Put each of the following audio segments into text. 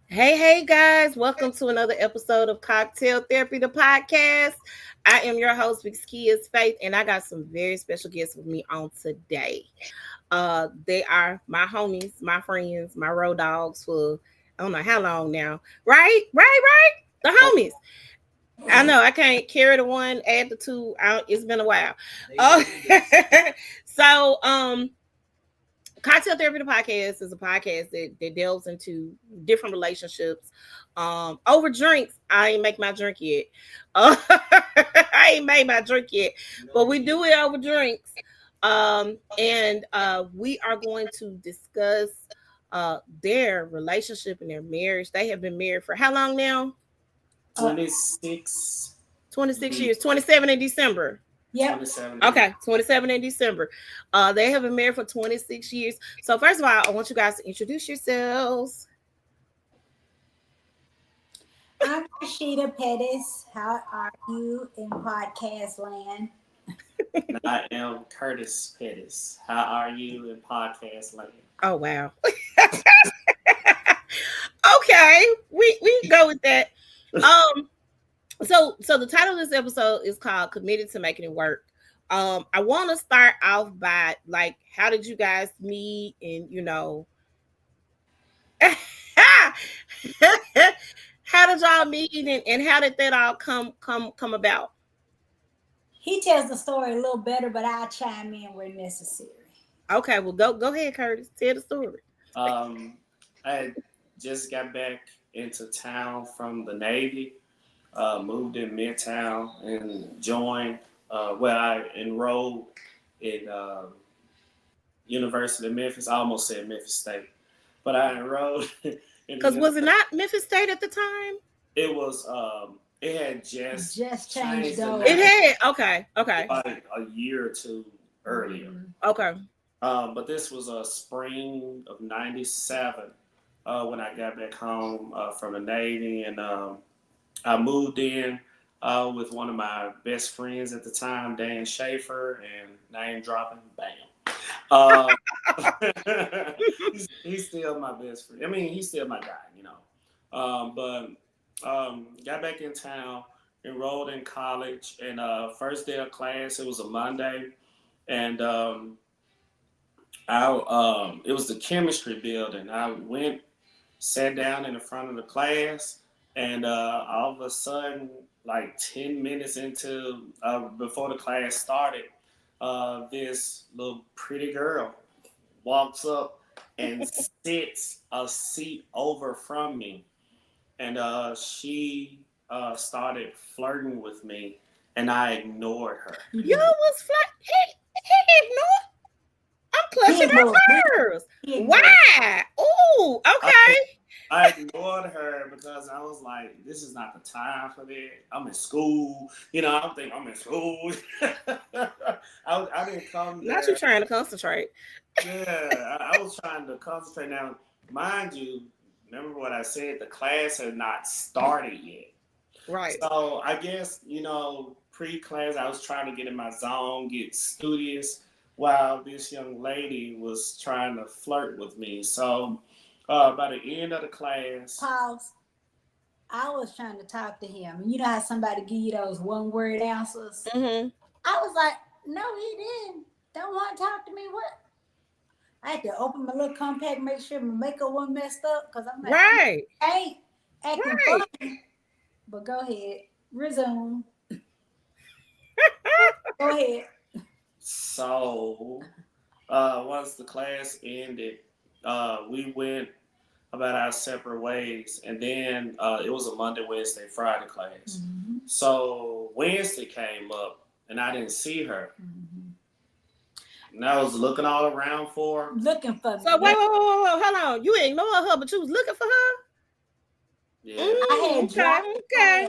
Hey guys, welcome to another episode of Cocktail Therapy, the podcast. I am your host, Big Skiers Faith, and I got some very special guests with me on today. They are my homies, my friends, my road dogs for I don't know how long now. Right. The homies. I know I can't carry the one, add the two. It's been a while. Uh, so Cocktail Therapy the podcast is a podcast that delves into different relationships. Over drinks, I ain't make my drink yet. I ain't made my drink yet, but we do it over drinks. And we are going to discuss their relationship and their marriage. They have been married for how long now? 26. 26 years, 27 in December. Yep. 27. Okay, 27 in December. They have been married for 26 years. So first of all, I want you guys to introduce yourselves. I'm Rasheda Pettis. How are you in podcast land? And I am Curtis Pettis. How are you in podcast land? Oh wow. Okay, we can go with that. So the title of this episode is called Committed to Making It Work. I want to start off by like, how did you guys meet? And how did y'all meet, and how did that all come about? He tells the story a little better, but I'll chime in where necessary. Okay, well go ahead, Curtis. Tell the story. I just got back into town from the Navy, moved in Midtown and joined. I enrolled in University of Memphis. I almost said Memphis State, but I enrolled in. Because was it not Memphis State at the time? It was. It had just changed over. It had okay. Like a year or two earlier. Okay. But this was a spring of '97 when I got back home from the Navy, and I moved in with one of my best friends at the time, Dan Schaefer, and name dropping, bam. He's still my best friend. I mean, he's still my guy, you know. But got back in town, enrolled in college, and first day of class, it was a Monday, and it was the chemistry building. I went, sat down in the front of the class, and all of a sudden, like 10 minutes into before the class started, this little pretty girl walks up and sits a seat over from me, and she started flirting with me, and I ignored her. You was he ignored. I'm clutching her pearls. Why? Oh, okay. I ignored her because I was like, this is not the time for that. I'm in school. You know, I think I'm in school. I didn't come there. Not you trying to concentrate. Yeah, I was trying to concentrate. Now, mind you, remember what I said? The class had not started yet. Right. So I guess, you know, pre-class, I was trying to get in my zone, get studious, while this young lady was trying to flirt with me. So by the end of the class... Pause. I was trying to talk to him. You know how somebody give you those one-word answers? Mm-hmm. I was like, no, he didn't. Don't want to talk to me. What? I had to open my little compact, make sure my makeup wasn't messed up, because I'm like, right. I ain't acting funny. But go ahead. Resume. Go ahead. So, once the class ended, we went about our separate ways. And then it was a Monday, Wednesday, Friday class. Mm-hmm. So, Wednesday came up, and I didn't see her. Mm-hmm. And I was looking all around for her. Looking for me. So, wait, hold on. You ignored her, but you was looking for her? Yeah. I had dropped okay.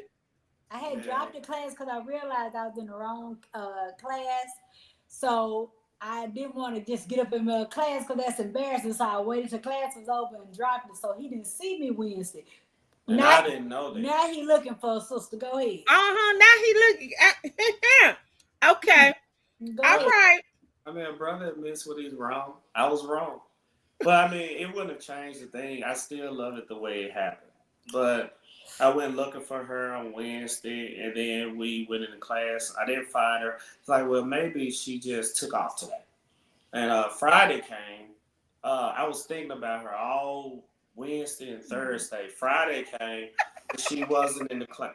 I had dropped the class because I realized I was in the wrong class. So I didn't want to just get up in my class because that's embarrassing. So I waited till class was over and dropped it. So he didn't see me Wednesday. And now, I didn't know that. Now he looking for a sister. Go ahead. Now he looking. Okay. All right. I mean, brother admits what he's wrong. I was wrong. But I mean, it wouldn't have changed the thing. I still love it the way it happened. But I went looking for her on Wednesday, and then we went into class. I didn't find her. It's like, well, maybe she just took off today. And Friday came. I was thinking about her all Wednesday and Thursday. Friday came, and she wasn't in the class.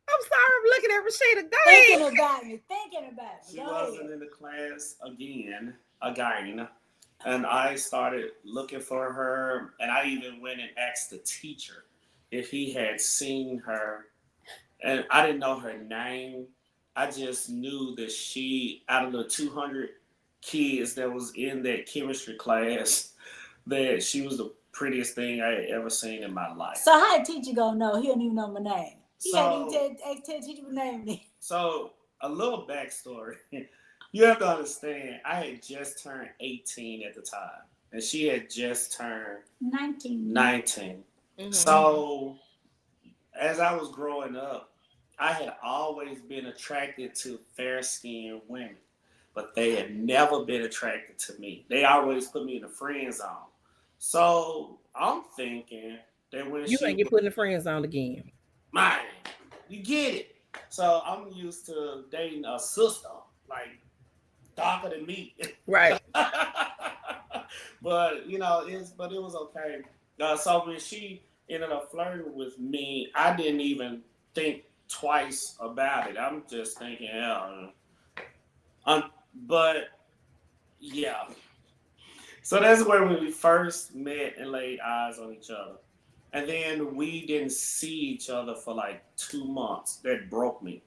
I'm sorry, I'm looking at Rasheda. Go Thinking ahead. about me. Thinking about me. She Go wasn't ahead. in the class again. And I started looking for her, and I even went and asked the teacher if he had seen her. And I didn't know her name. I just knew that she, out of the 200 kids that was in that chemistry class, that she was the prettiest thing I had ever seen in my life. So how the teacher gonna know? He don't even know my name. He had to So, tell teacher my name. so a little backstory. You have to understand, I had just turned 18 at the time, and she had just turned 19. Mm-hmm. So, as I was growing up, I had always been attracted to fair skinned women, but they had never been attracted to me. They always put me in the friend zone. So, I'm thinking that when You she ain't get was, put in the friend zone again. man, you get it. So, I'm used to dating a sister, like darker than me. Right. But but it was okay. So when she ended up flirting with me, I didn't even think twice about it. I'm just thinking, hell, but yeah. So that's where we first met and laid eyes on each other, and then we didn't see each other for like 2 months. That broke me.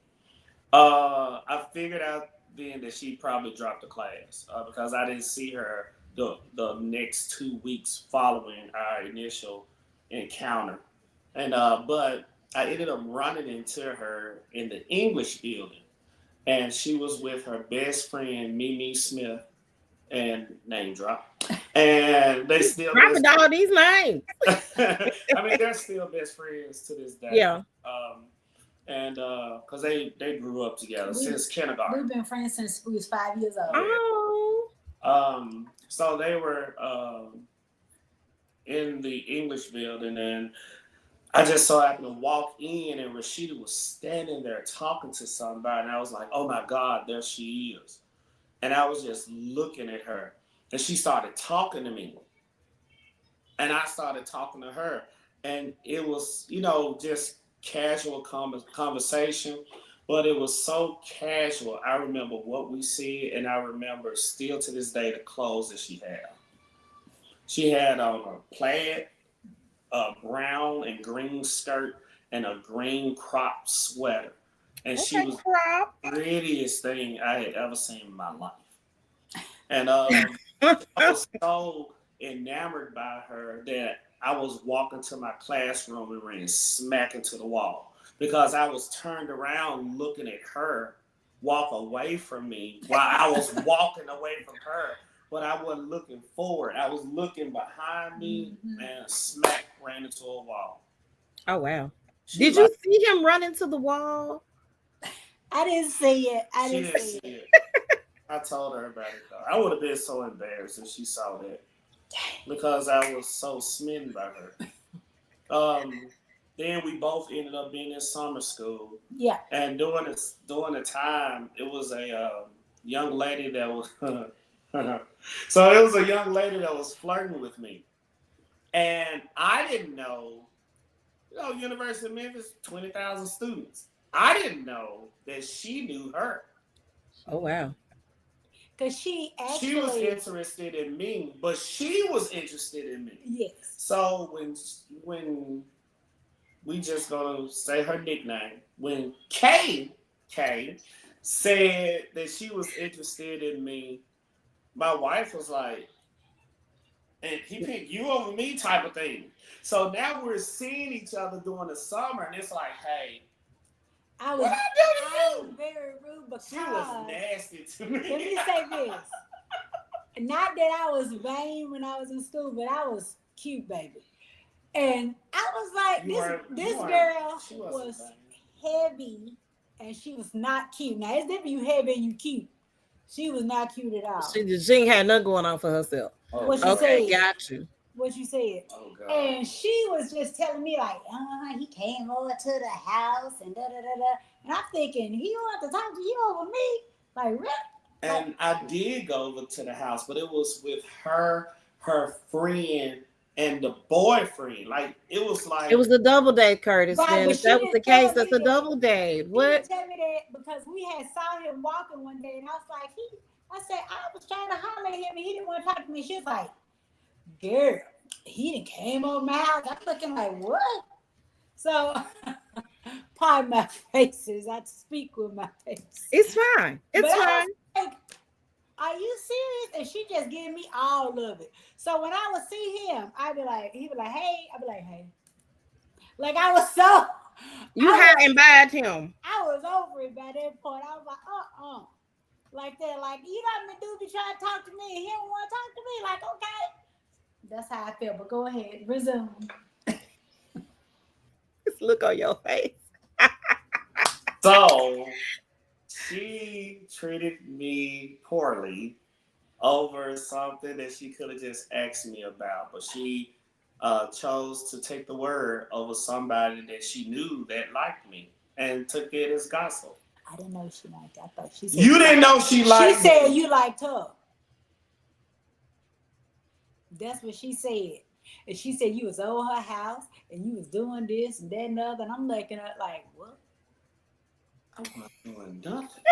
I figured out then that she probably dropped the class because I didn't see her the next 2 weeks following our initial encounter, and but I ended up running into her in the English building, and she was with her best friend Mimi Smith, and name drop, and they still Dropping best. all these names. I mean, they're still best friends to this day. Yeah. And because they grew up together since We've kindergarten. been friends since we was 5 years old. Yeah. Oh. So they were in the English building, and I just so happened to walk in, and Rashida was standing there talking to somebody, and I was like, "Oh my God, there she is!" And I was just looking at her, and she started talking to me, and I started talking to her, and it was just casual conversation, but it was so casual. I remember what we said, and I remember still to this day the clothes that she had. She had on a plaid, a brown and green skirt, and a green crop sweater, and she Okay, was crop. the prettiest thing I had ever seen in my life. And I was so enamored by her that I was walking to my classroom and ran smack into the wall because I was turned around looking at her walk away from me while I was walking away from her, but I wasn't looking forward. I was looking behind me and smack ran into a wall. Oh wow. She Did like you see him run into the wall? I didn't see it. I she didn't didn't see see it. it. I told her about it though. I would have been so embarrassed if she saw that because I was so smitten by her. Um, then we both ended up being in summer school, Yeah. and during the time, it was a young lady that was so it was a young lady that was flirting with me, and I didn't know. University of Memphis, 20,000 students. I didn't know that she knew her. Oh wow. Cause she She was actually, interested in me, but she was interested in me. yes. So when we just gonna say her nickname. When Kay said that she was interested in me, my wife was like, and he picked you over me type of thing. So now we're seeing each other during the summer, and it's like, hey, I was what I I do to was you? very rude She was because nasty to let me. me say this. Not that I was vain when I was in school, but I was cute, baby. And I was like, you weren't. You this weren't. girl She wasn't was vain. heavy and she was not cute. Now it's different you heavy and you cute. She was not cute at all. She ain't had nothing going on for herself. What she Okay, said. got you. What you said. Oh God. And she was just telling me like, he came over to the house and da da da da. And I'm thinking, he want to talk to you over me? Like, really? And I did go over to the house, but it was with her friend, and the boyfriend. Like it was It like was a double date, Curtis. Right, Then but if she that was the didn't case, tell that's me a that. double date. He What? didn't tell me that because we had saw him walking one day, and I was like, I said I was trying to holler at him, and he didn't want to talk to me. She was like, girl, he done came over my house. I'm looking like, what? So, pardon my faces. I speak with my face. It's fine. But It's I was fine. like, are you serious? And she just giving me all of it. So when I would see him, I'd be like, he'd be like, hey. I'd be like, hey. Like I was so, You I high was, and bad him. I was over it by that point. I was like, like that. Like you know what I do? Be trying to talk to me, and he don't want to talk to me. Like okay, that's how I feel. But go ahead, resume. Just look on your face. so. She treated me poorly over something that she could have just asked me about, but she chose to take the word over somebody that she knew that liked me and took it as gospel. I didn't know she liked that. I thought she said You didn't know she she liked said me. you liked her. That's what she said. And she said you was over her house and you was doing this and that and the other. And I'm looking at like, what? I wasn't doing nothing.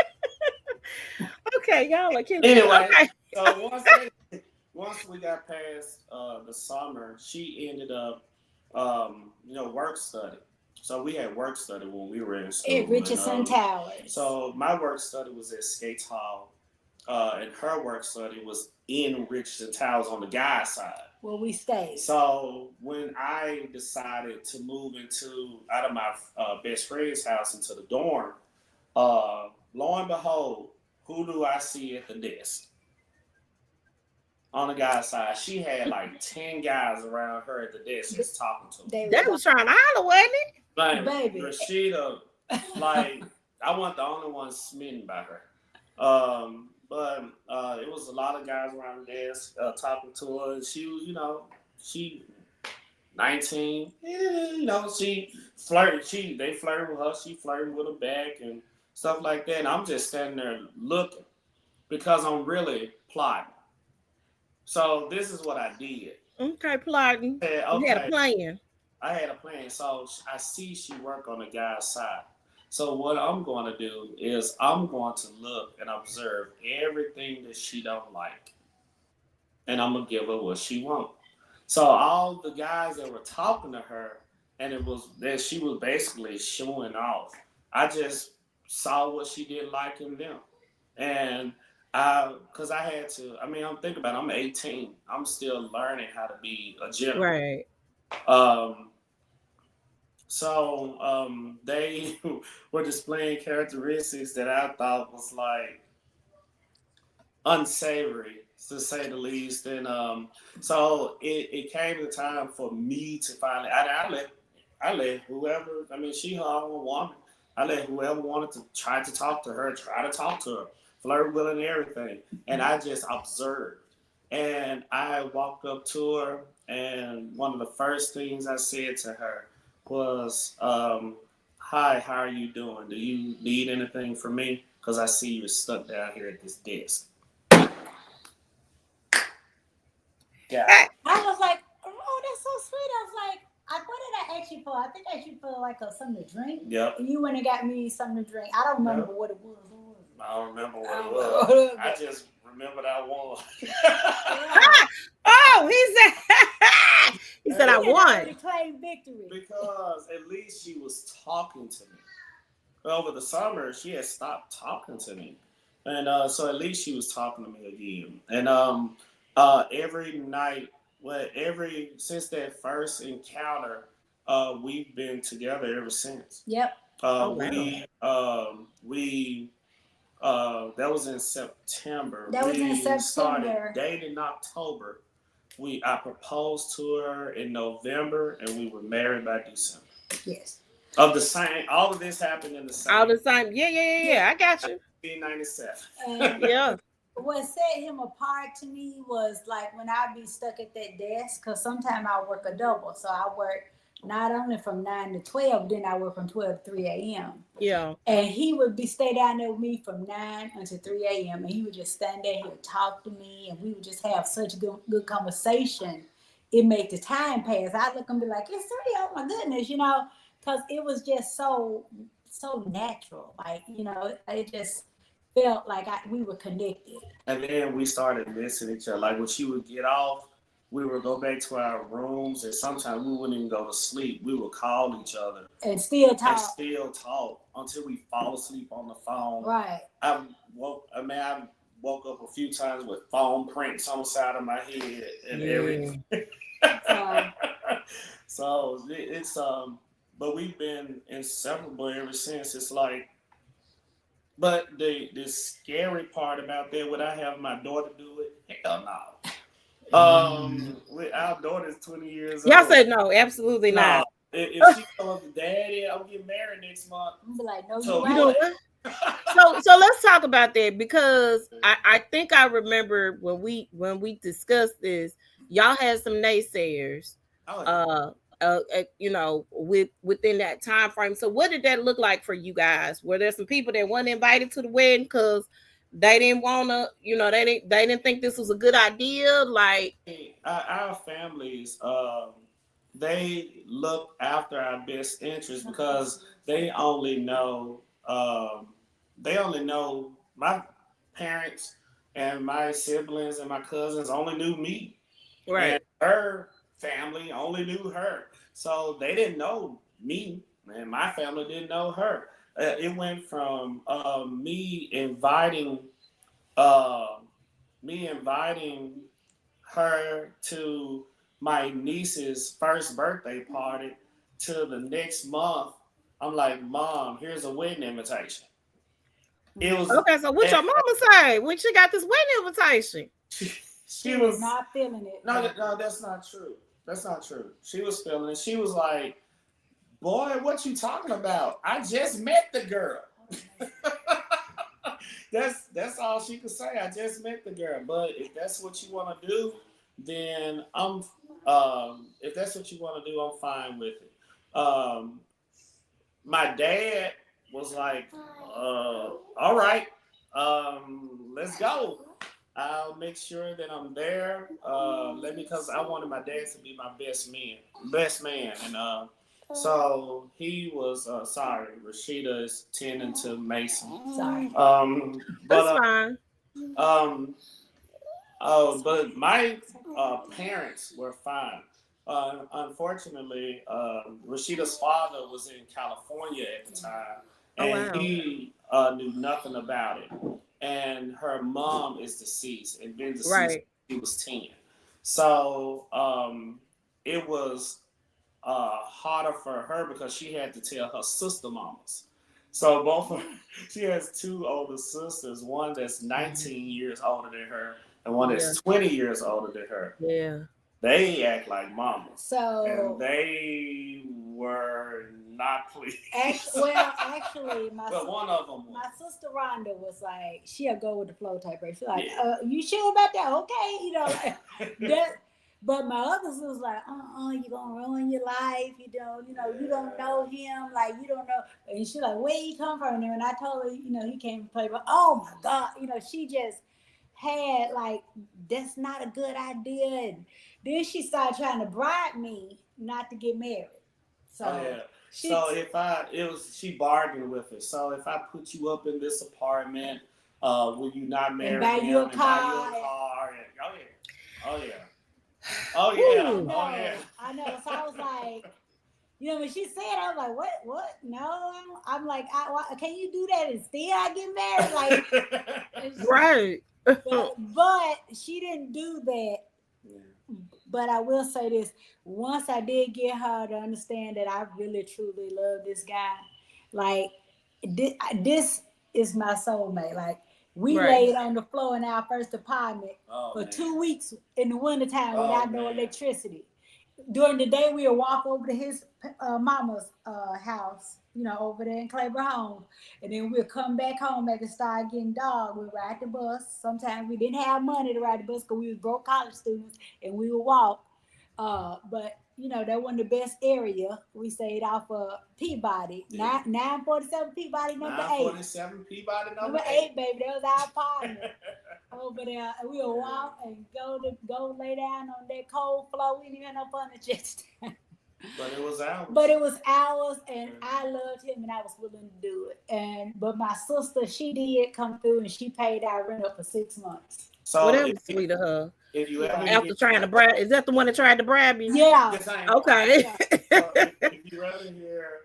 Okay, y'all are killing me. Anyway, Okay. so once we got past the summer, she ended up work study. So we had work study when we were in school. At Richardson Towers. So my work study was at Skates Hall, and her work study was in Richardson Towers on the guy's side. Where we stayed. So when I decided to move out of my best friend's house into the dorm, lo and behold, who do I see at the desk? On the guy's side, she had like 10 guys around her at the desk just talking to her. They was trying to holler, wasn't it? Like, baby. Rasheda, like, I wasn't the only one smitten by her. But it was a lot of guys around the desk talking to her. And she was, she 19. She flirted. They flirted with her. She flirted with her back and stuff like that. And I'm just standing there looking because I'm really plotting. So this is what I did. Okay, plotting. I said, You had a okay, plan. I had a plan. So I see she work on the guy's side. So what I'm going to do is I'm going to look and observe everything that she don't like, and I'm gonna give her what she wants. So all the guys that were talking to her, and it was that she was basically showing off. I just saw what she didn't like in them, and because I had to. I mean, I'm thinking about it, I'm 18. I'm still learning how to be a gentleman. Right. Um, they were displaying characteristics that I thought was like unsavory, to say the least. And so it came the time for me to finally. I let whoever. I mean, she her own woman. I let whoever wanted to try to talk to her, flirt with her and everything. And I just observed. And I walked up to her, and one of the first things I said to her was, "Hi, how are you doing? Do you need anything from me? Because I see you're stuck down here at this desk." Yeah. I was like, oh, that's so sweet. I was like, what did I ask you for? I think I asked you for like something to drink. Yep. And you went and got me something to drink. I don't remember what it was. I don't remember what it was. I just remembered I won. Oh, he said he said I won. Claim victory. Because at least she was talking to me. Over the summer, she had stopped talking to me. And so at least she was talking to me again. And every night, since that first encounter, we've been together ever since. Yep. We that was in September. We started dating in October. I proposed to her in November, and we were married by December. Yes. Of the same, all of this happened in the same. All the same. Yeah. I got you. And Yeah. what set him apart to me was like when I be stuck at that desk, because sometimes I work a double. So I work not only from 9 to 12, then I work from 12 to 3 a.m. Yeah. And he would be stay down there with me from 9 until 3 a.m. And he would just stand there, he would talk to me, and we would just have such good conversation. It made the time pass. I look and be like, it's 3, oh my goodness, because it was just so natural. Like, it just felt like we were connected. And then we started missing each other. Like when she would get off, we would go back to our rooms, and sometimes we wouldn't even go to sleep. We would call each other And still and talk. still talk until we fall asleep on the phone. Right. I woke up a few times with phone prints on the side of my head and everything. So it's but we've been inseparable ever since. It's like, but the scary part about that, would I have my daughter do it? Hell no. Our daughter's 20 years old. Y'all said no, absolutely No, not. if she goes, Daddy, I'm getting married next month. I'm be like, no, So you You know right. what? So let's talk about that, because I think I remember when we discussed this, y'all had some naysayers. Oh, Within that time frame. So what did that look like for you guys? Were there some people that weren't invited to the wedding because they didn't wanna, they didn't think this was a good idea? Like, our families, they look after our best interest because they only know, my parents and my siblings and my cousins only knew me, right, and her family only knew her. So they didn't know me, and my family didn't know her. It went from uh, me inviting her to my niece's first birthday party to the next month. I'm like, Mom, here's a wedding invitation. It was okay. So what your mama say when she got this wedding invitation? she was was not feeling it. no, that's not true. That's not true. She was feeling it. She was like, boy, what you talking about? I just met the girl. That's all she could say. I just met the girl. But if that's what you want to do, then I'm. If that's what you want to do, I'm fine with it. My dad was like, "All right, let's go. I'll make sure that I'm there. Because I wanted my dad to be my best man, and so he was. Sorry, Rasheda is tending to Mason. Sorry. That's But fine. um, but my parents were fine. Unfortunately, Rashida's father was in California at the time, Oh and wow. he knew nothing about it. And her mom is deceased, and been deceased Right. since she was 10. So it was harder for her because she had to tell her sister mamas. So both of she has two older sisters, one that's 19 years older than her and one Yeah. that's 20 years older than her. Yeah. They act like mamas. So And they were not pleased. actually, but one of them my sister Rhonda was like, she'll go with the flow type. She's like, Yeah. You sure about that? Okay, like that. But my other sister was like, you're gonna ruin your life. You don't know him, like you don't know. And she's like, where he come from? And when I told her, he came to play, but oh my God, she just had like that's not a good idea. And then she started trying to bribe me not to get married. So yeah. So she bargained with it. So if I put you up in this apartment, will you not marry buy him you a and buy car? you a car? Oh yeah. Oh yeah. Ooh. Oh yeah. I know. So I was like, when she said, I was like, what? No, I'm like, can you do that and still I get married? Like, Right. but she didn't do that. But I will say this: once I did get her to understand that I really truly love this guy, like this is my soulmate. Like we Right. laid on the floor in our first apartment for 2 weeks in the wintertime without no electricity. During the day, we would walk over to his mama's house, over there in Claiborne home. And then we'll come back home after it start getting dark. We'll ride the bus. Sometimes we didn't have money to ride the bus because we was broke college students and we would walk. But that wasn't the best area. We stayed off of Peabody. Yeah. 947 Peabody number 947 Peabody number 8, baby. That was our partner over there. And we'll walk and go lay down on that cold floor. We didn't even have no furniture. But it was ours. But it was ours, and I loved him, and I was willing to do it. But my sister, she did come through, and she paid our rent up for 6 months. So whatever, sweet of her. If you ever after trying to bribe, is that the one that tried to bribe you? Yeah. Okay. So if you ever hear,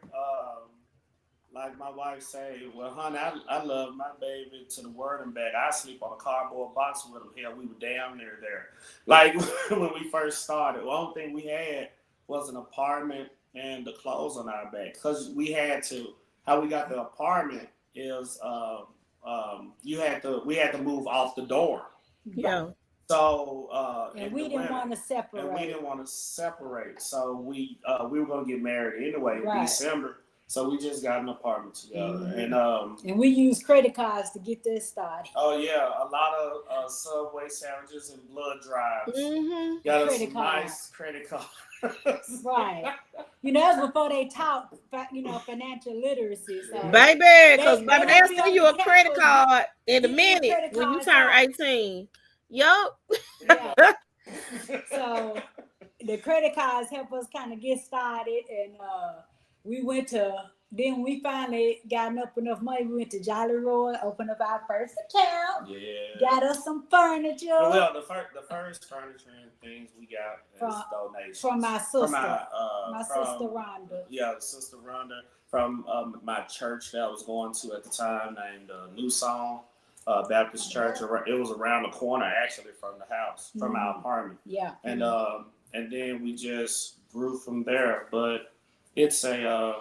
like my wife say, well, honey, I love my baby to the word and back. I sleep on a cardboard box with him. Hell, we were down there. Like when we first started, the only thing we had was an apartment and the clothes on our back. Because we had to, how we got the apartment is we had to move off the door. Yeah. So and we didn't want to separate. So we were gonna get married anyway in December. So we just got an apartment together, and we used credit cards to get this started. Oh yeah, a lot of Subway sandwiches and blood drives. Mm-hmm. Got us some nice credit cards. Right. That's before they taught financial literacy. So baby, because baby, they'll send you a credit card in a minute when you turn 18. Yup. Yeah. So the credit cards help us kind of get started, and then we finally got enough money. We went to Jolly Roy, opened up our first account. Yeah. Got us some furniture. Well, the first furniture and things we got is donations from my sister. Sister Rhonda. Yeah, Sister Rhonda from my church that I was going to at the time, named New Song Baptist Church. It was around the corner actually from the house, from our apartment. Yeah. And then we just grew from there. But it's a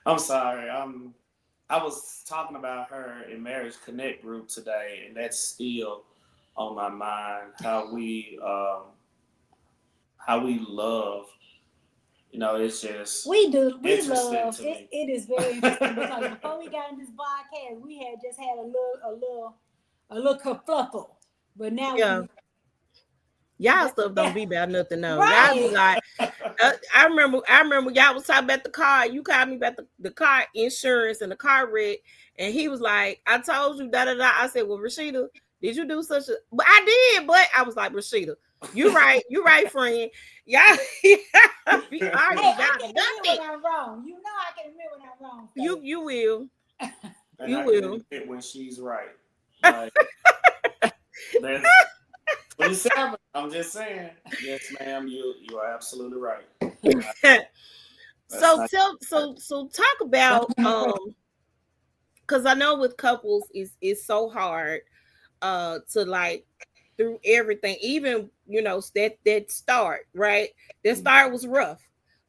I'm sorry. I was talking about her in Marriage Connect group today, and that's still on my mind. How we love. It's just we do. We love it. It is very interesting because before we got in this podcast, we had just had a little kerfluffle, but now y'all stuff don't be about nothing though. Right. Y'all be like, I remember y'all was talking about the car. You called me about the car insurance and the car wreck, and he was like, "I told you da da da." I said, "Well, Rasheda, did you do such a?" But I did. But I was like, Rasheda, you right, friend. Y'all be arguing about nothing. When I'm wrong, I can admit when I'm wrong. So. You will. And you will admit when she's right. Like, that's 27. I'm just saying. Yes, ma'am. You are absolutely right. So talk about because I know with couples it's so hard to like through everything, even that start, right? That start was rough.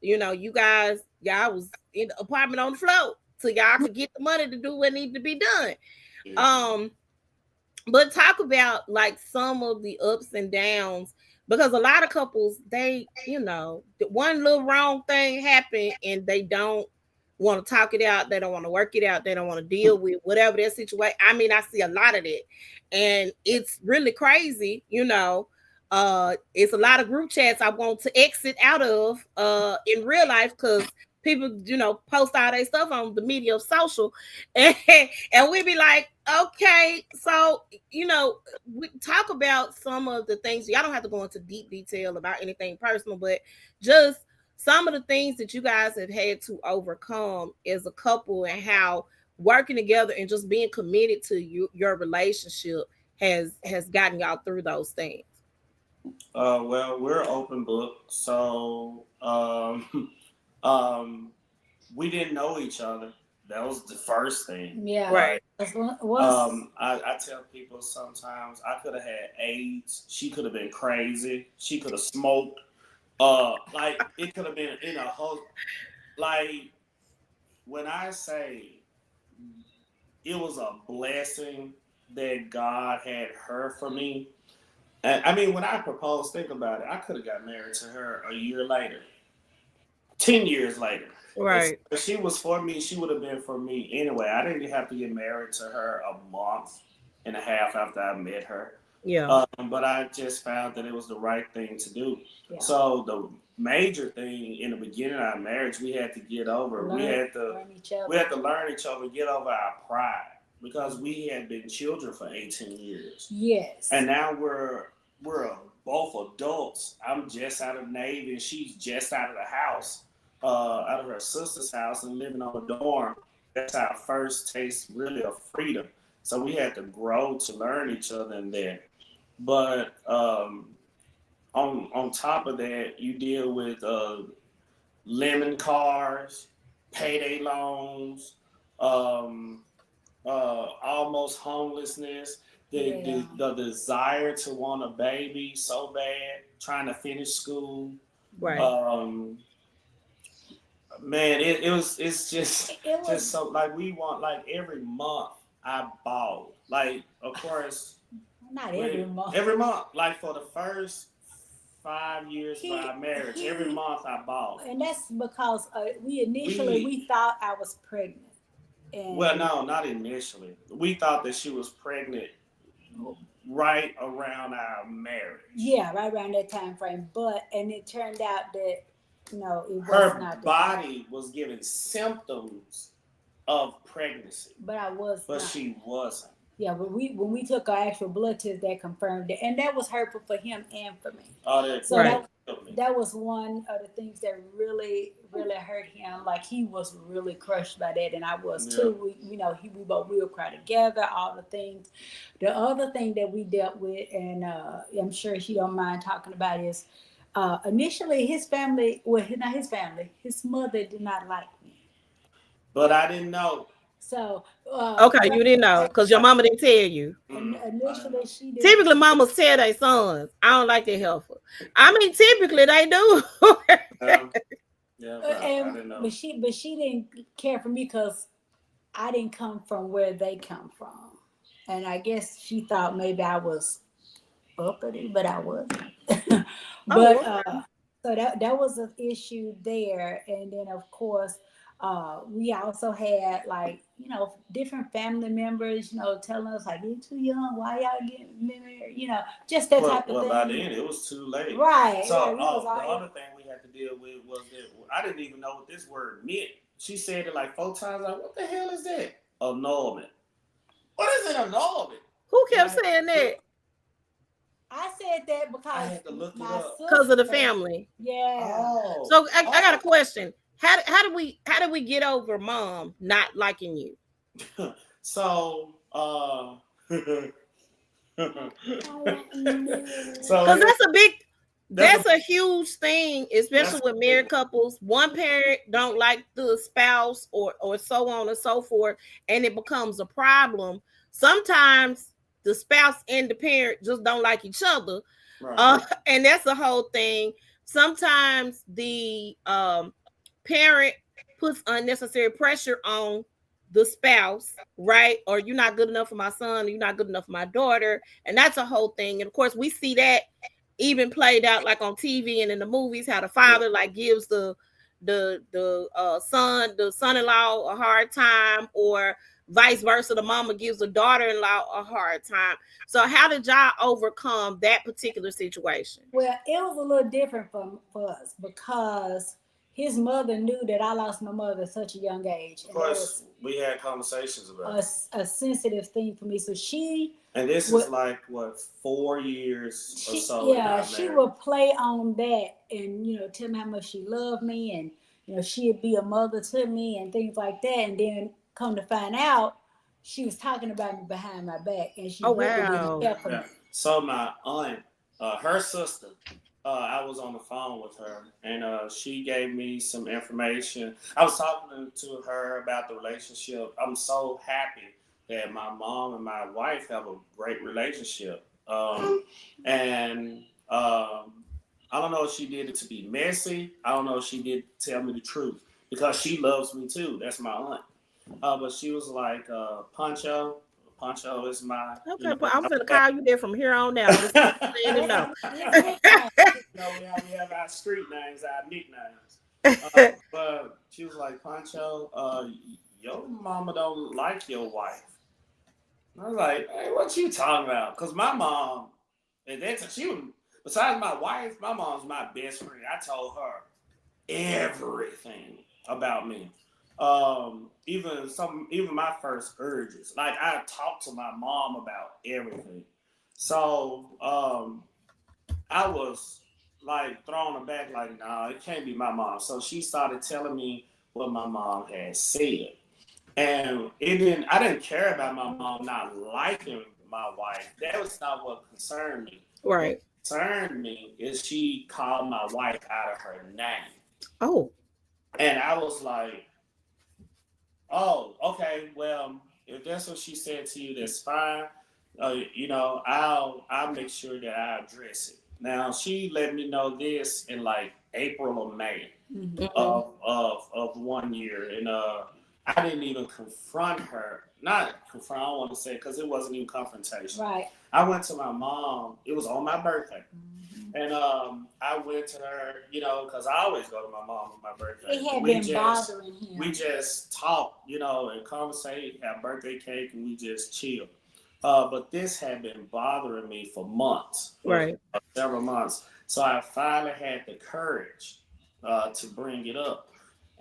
You guys, y'all was in the apartment on the floor so y'all could get the money to do what needed to be done. But talk about like some of the ups and downs, because a lot of couples, they, one little wrong thing happened and they don't want to talk it out. They don't want to work it out. They don't want to deal with whatever their situation. I mean, I see a lot of that, and it's really crazy. It's a lot of group chats I want to exit out of in real life because people, post all their stuff on the media of social, and we be like, okay, so we talk about some of the things. Y'all don't have to go into deep detail about anything personal, but just some of the things that you guys have had to overcome as a couple, and how working together and just being committed to your relationship has gotten y'all through those things. Well, we're open book, so we didn't know each other. That was the first thing. Yeah. Right. I tell people sometimes I could have had AIDS. She could have been crazy. She could have smoked. Like it could have been in a whole. Like when I say it was a blessing that God had her for me. And I mean, when I proposed, think about it. I could have got married to her a year later. 10 years later. Right. If she was for me, she would have been for me anyway. I didn't have to get married to her a month and a half after I met her. Yeah. But I just found that it was the right thing to do. Yeah. So the major thing in the beginning of our marriage, we had to get over. Learn each other. We had to learn each other, get over our pride because we had been children for 18 years. Yes. And now we're both adults. I'm just out of the Navy, and she's just out of the house, out of her sister's house, and living on a dorm. That's our first taste, really, of freedom. So we had to grow to learn each other in there. But on top of that, you deal with lemon cars, payday loans, almost homelessness, the desire to want a baby so bad, trying to finish school. Right. Man, it's just so like we want like every month I bought like of course not every month. Every month, like for the first 5 years of our marriage, every month I bought. And that's because we thought I was pregnant. And well, no, not initially. We thought that she was pregnant right around our marriage. Yeah, right around that time frame. And it turned out that no, it was her not. Her body was giving symptoms of pregnancy, but she wasn't. Yeah, but when we took our actual blood test, that confirmed it, and that was hurtful for him and for me. Oh, so that was one of the things that really, really hurt him. Like he was really crushed by that, and I was too. We both will cry together. All the things. The other thing that we dealt with, and I'm sure she don't mind talking about, is initially his family. Well, not his family. His mother did not like me. But I didn't know. So okay, you didn't know because your mama didn't tell you. Initially, she did. Typically, mamas tell their sons, "I don't like that heifer." I mean, typically they do. Yeah, but I didn't know. But she didn't care for me because I didn't come from where they come from, and I guess she thought maybe I was uppity, but I wasn't. But so that was an issue there, and then of course. We also had different family members, telling us like you're too young, why y'all getting married, just that type of thing. Well, by then it was too late. Right. So the other thing we had to deal with was that I didn't even know what this word meant. She said it like 4 times. Like, what the hell is that? Annulment. What is an annulment? Who kept saying that? I said that because I had to look it up because of the family. Yeah. Oh. So I got a question. How do we get over mom not liking you? So because that's a huge thing, especially with married couples. One parent don't like the spouse or so on and so forth, and it becomes a problem. Sometimes the spouse and the parent just don't like each other. Right. And that's the whole thing. Sometimes the parent puts unnecessary pressure on the spouse, right? Or you're not good enough for my son, or you're not good enough for my daughter. And that's a whole thing. And of course, we see that even played out like on TV and in the movies, how the father like gives the son-in-law a hard time, or vice versa, the mama gives the daughter-in-law a hard time. So how did y'all overcome that particular situation? Well, it was a little different for us because his mother knew that I lost my mother at such a young age. Of course, we had conversations about a sensitive thing for me. So she... And this is like, what, 4 years or so? Yeah, she would play on that and, tell me how much she loved me and, she'd be a mother to me and things like that. And then come to find out, she was talking about me behind my back. And she really didn't care for me. So my aunt, her sister, I was on the phone with her, and she gave me some information. I was talking to her about the relationship. I'm so happy that my mom and my wife have a great relationship. And I don't know if she did it to be messy. I don't know if she did tell me the truth, because she loves me too. That's my aunt. But she was like, Pancho is my... Okay, but I'm going to call you there from here on out. Just we have our street names, our nicknames. But she was like, Pancho, your mama don't like your wife. And I was like, hey, what you talking about? Because my mom, and that's she was besides my wife, my mom's my best friend. I told her everything about me. Even my first urges. Like I talked to my mom about everything. So I was like thrown aback, like, nah, it can't be my mom. So she started telling me what my mom had said. And I didn't care about my mom not liking my wife. That was not what concerned me. What Right. concerned me is she called my wife out of her name. Oh. And I was like, oh, okay, well, if that's what she said to you, that's fine. I'll make sure that I address it. Now she let me know this in like April or May Mm-hmm. of 1 year, and I didn't even confront her. Not confront. I don't want to say because it wasn't even confrontation. Right. I went to my mom. It was on my birthday. And I went to her, because I always go to my mom on my birthday. It had been bothering him. We just talk, and conversate, have birthday cake, and we just chill. But this had been bothering me for months, for Right. several months. So I finally had the courage to bring it up.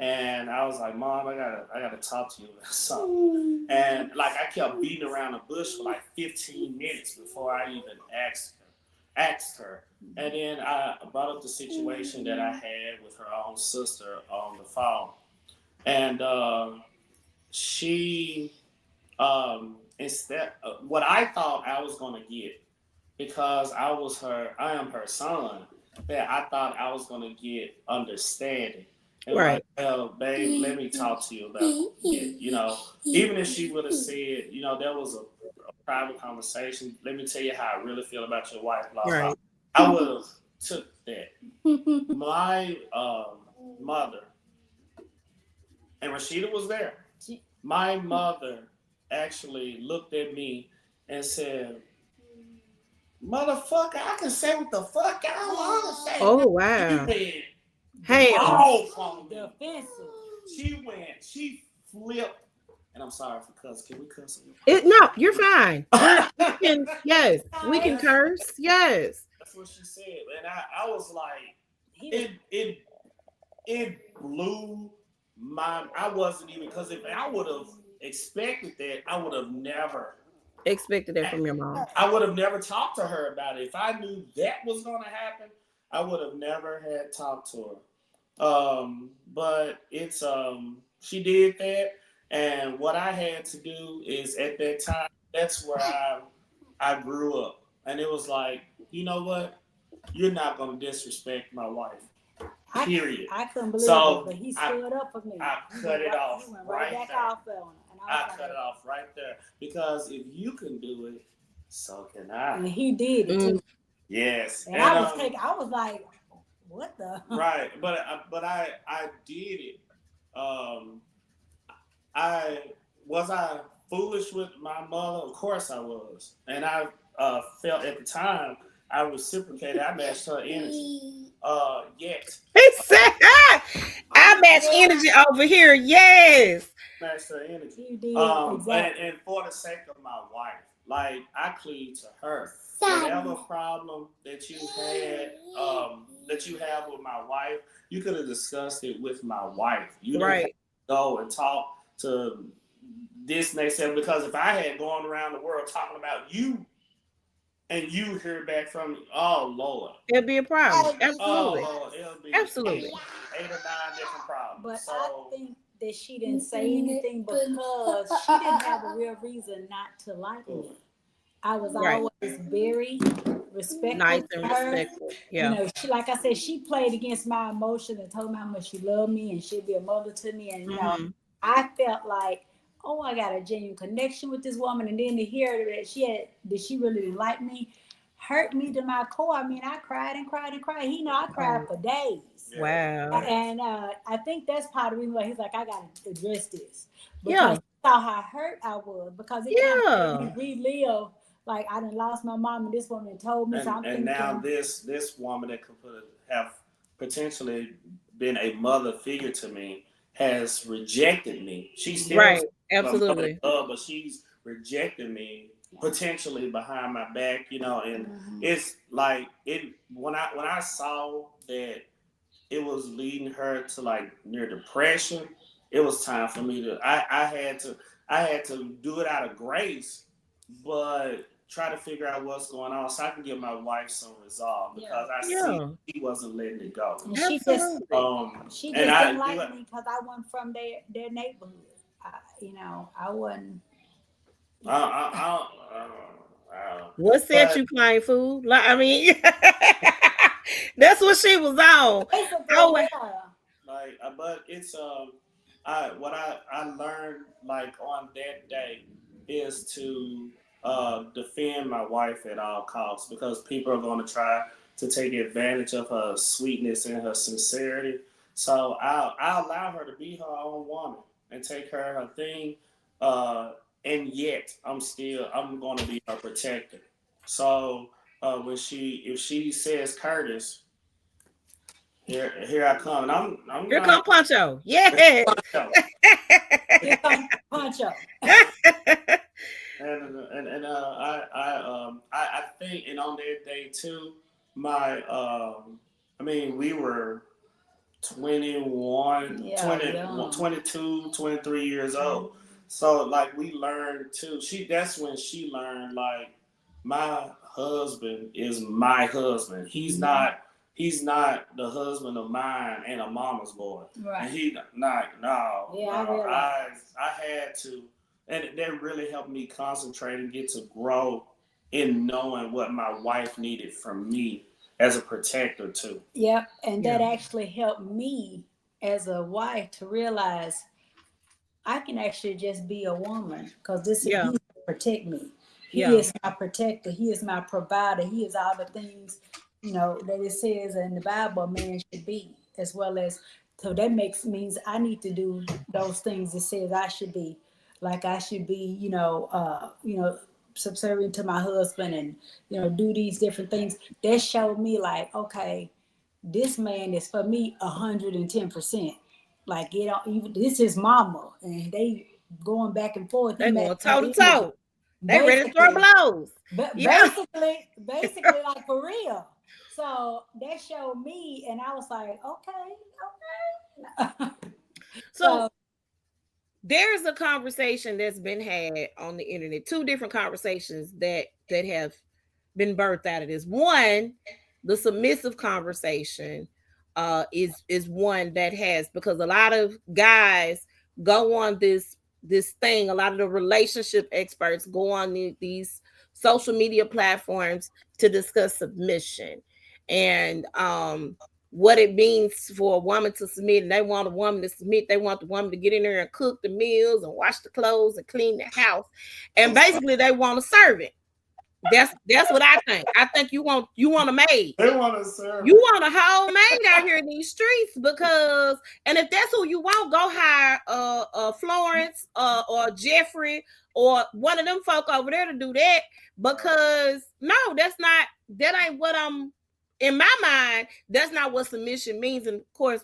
And I was like, Mom, I gotta talk to you about something. And like I kept beating around the bush for like 15 minutes before I even asked her. And then I brought up the situation that I had with her own sister on the phone. And she, instead, what I thought I was going to get, because I am her son, that I thought I was going to get understanding. And like, Right. well, babe, let me talk to you about it. Even if she would have said, there was a private conversation, let me tell you how I really feel about your wife, blah, blah. Right. I would have took that. My mother, and Rasheda was there. My mother actually looked at me and said, "Motherfucker, I can say what the fuck I want to say." Oh She wow. went Ham. off on me. Defensive. She flipped. And I'm sorry for cuss. Can we cuss? No, you're fine. We That's can, yes, we can curse. Yes. what she said, and I was like, He was, it blew my. I wasn't even, because if I would have expected that, Expected that from your mom. I would have never talked to her about it. If I knew that was going to happen, I would have never had talked to her. But it's she did that, and what I had to do is at that time, that's where I grew up, and it was like, you know what, you're not going to disrespect my wife. Period. I couldn't believe it, So but he stood up for me. I cut it off He went right back there. off on it. And I cut it off right there, because if you can do it, so can I. And he did it too. Yes, and I was like, what the? Right, but I did it. Um, I foolish with my mother. Of course I was, and I felt at the time I reciprocated. I matched her energy. Yet He said, I match energy over here. Yes. matched her energy. You did exactly. And for the sake of my wife, like I cleave to her. Whatever problem that you have with my wife, you could have discussed it with my wife. You didn't have to Right. go and talk to this next step, because if I had gone around the world talking about you and you hear back from me, oh Lord. It'll be a problem. Oh Absolutely. Lord, it'll be Absolutely. eight or nine different problems. But So I think that she didn't say anything because she didn't have a real reason not to like me. I was Right. always very Nice respectful to and her. respectful. Yeah. She, like I said, she played against my emotion and told me how much she loved me and she'd be a mother to me. And Hmm. I felt like, oh, I got a genuine connection with this woman. And then to hear that she really didn't like me, hurt me to my core. I mean, I cried and cried and cried. I cried Oh, for days. wow. And I think that's part of the reason why he's like, I got to address this because Yeah. he saw how hurt I was because it kind of Yeah. made me relive. Like I done lost my mom and this woman told me and something. now this woman that could have potentially been a mother figure to me has rejected me. She still Right. my mother in Absolutely. love, but she's rejected me potentially behind my back, and it's like it when I saw that it was leading her to like near depression. It was time for me to. I had to do it out of grace, but try to figure out what's going on so I can give my wife some resolve because I see Yeah. she wasn't letting it go. And Absolutely. she And just I didn't do like it. me because I wasn't from their neighborhood. I wasn't. What set But you claim food? Like, I mean, that's what she was on. Basically, Oh, yeah. but it's I learned like on that day is to defend my wife at all costs because people are going to try to take advantage of her sweetness and her sincerity. So I'll allow her to be her own woman and take her thing. Uh, and yet I'm going to be her protector. So when if she says Curtis, here I come, and I'm here not. come Poncho. Yeah. Here comes Poncho. I think, and on that day too, my I mean, we were 21, Yeah, 20, young. 22, 23 years old. So like we learned too. That's when she learned like my husband is my husband. He's not the husband of mine and a mama's boy. Right. And he not no Yeah, I no. realize. I had to, and that really helped me concentrate and get to grow in knowing what my wife needed from me as a protector too. Yep, and Yeah. that actually helped me as a wife to realize I can actually just be a woman because this is Yeah. he to protect me. He Yeah. is my protector. He is my provider. He is all the things that it says in the Bible a man should be, as well as so that means I need to do those things it says I should be. Like I should be, subservient to my husband and do these different things. That showed me like, okay, this man is for me 110%. Like even this is mama, and they going back and forth. He They mad going at toe to the energy. toe. They ready to throw Basically, blows. Yeah. basically like for real. So that showed me, and I was like, okay. So So there's a conversation that's been had on the internet, two different conversations that have been birthed out of this. One, the submissive conversation is one that has, because a lot of guys go on this thing, a lot of the relationship experts go on these social media platforms to discuss submission and what it means for a woman to submit, and they want a woman to submit. They want the woman to get in there and cook the meals and wash the clothes and clean the house, and basically they want a servant. That's what I think. I think you want a maid. They want to You serve. want a whole maid out here in these streets because, and if that's who you want, go hire Florence or Jeffrey or one of them folk over there to do that. Because no, that ain't what I'm in my mind. That's not what submission means. And of course,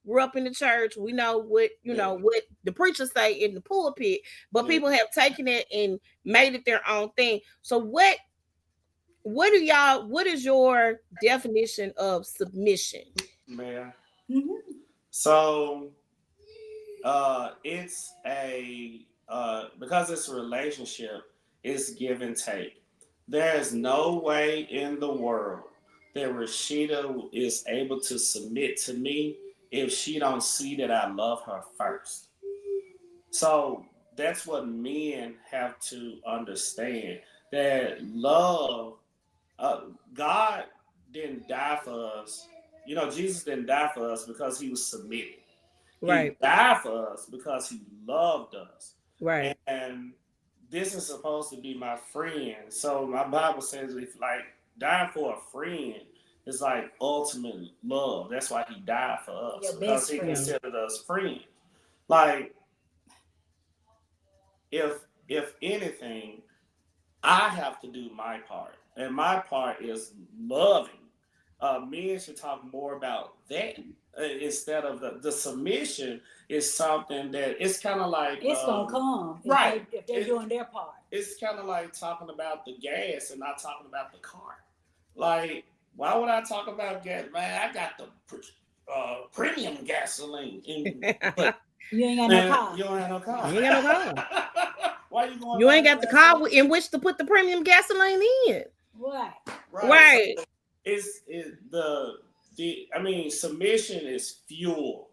we're up in the church. We know what what the preachers say in the pulpit, but Yeah. people have taken it and made it their own thing. So what is your definition of submission? Man. mhm. So it's a because it's a relationship, it's give and take. There is no way in the world that Rashida is able to submit to me if she don't see that I love her first. So that's what men have to understand, that love, uh, God didn't die for us. Jesus didn't die for us because he was submitted. He Right, died for us because he loved us. right. And this is supposed to be my friend. So my Bible says if like dying for a friend is like ultimate love. That's why he died for us, Your because best he Yeah, friend. considered us friends. Like if anything, I have to do my part. And my part is loving men should talk more about that instead of the submission is something that it's kind of like it's gonna come right if they're doing their part. It's kind of like talking about the gas and not talking about the car. Like, why would I talk about gas? Man, I got the premium gasoline, but you ain't got no car. You don't have no car. You ain't got no car. Why you going? You ain't got the car in which to put the premium gasoline in. Right. Right. So it's I mean, submission is fuel,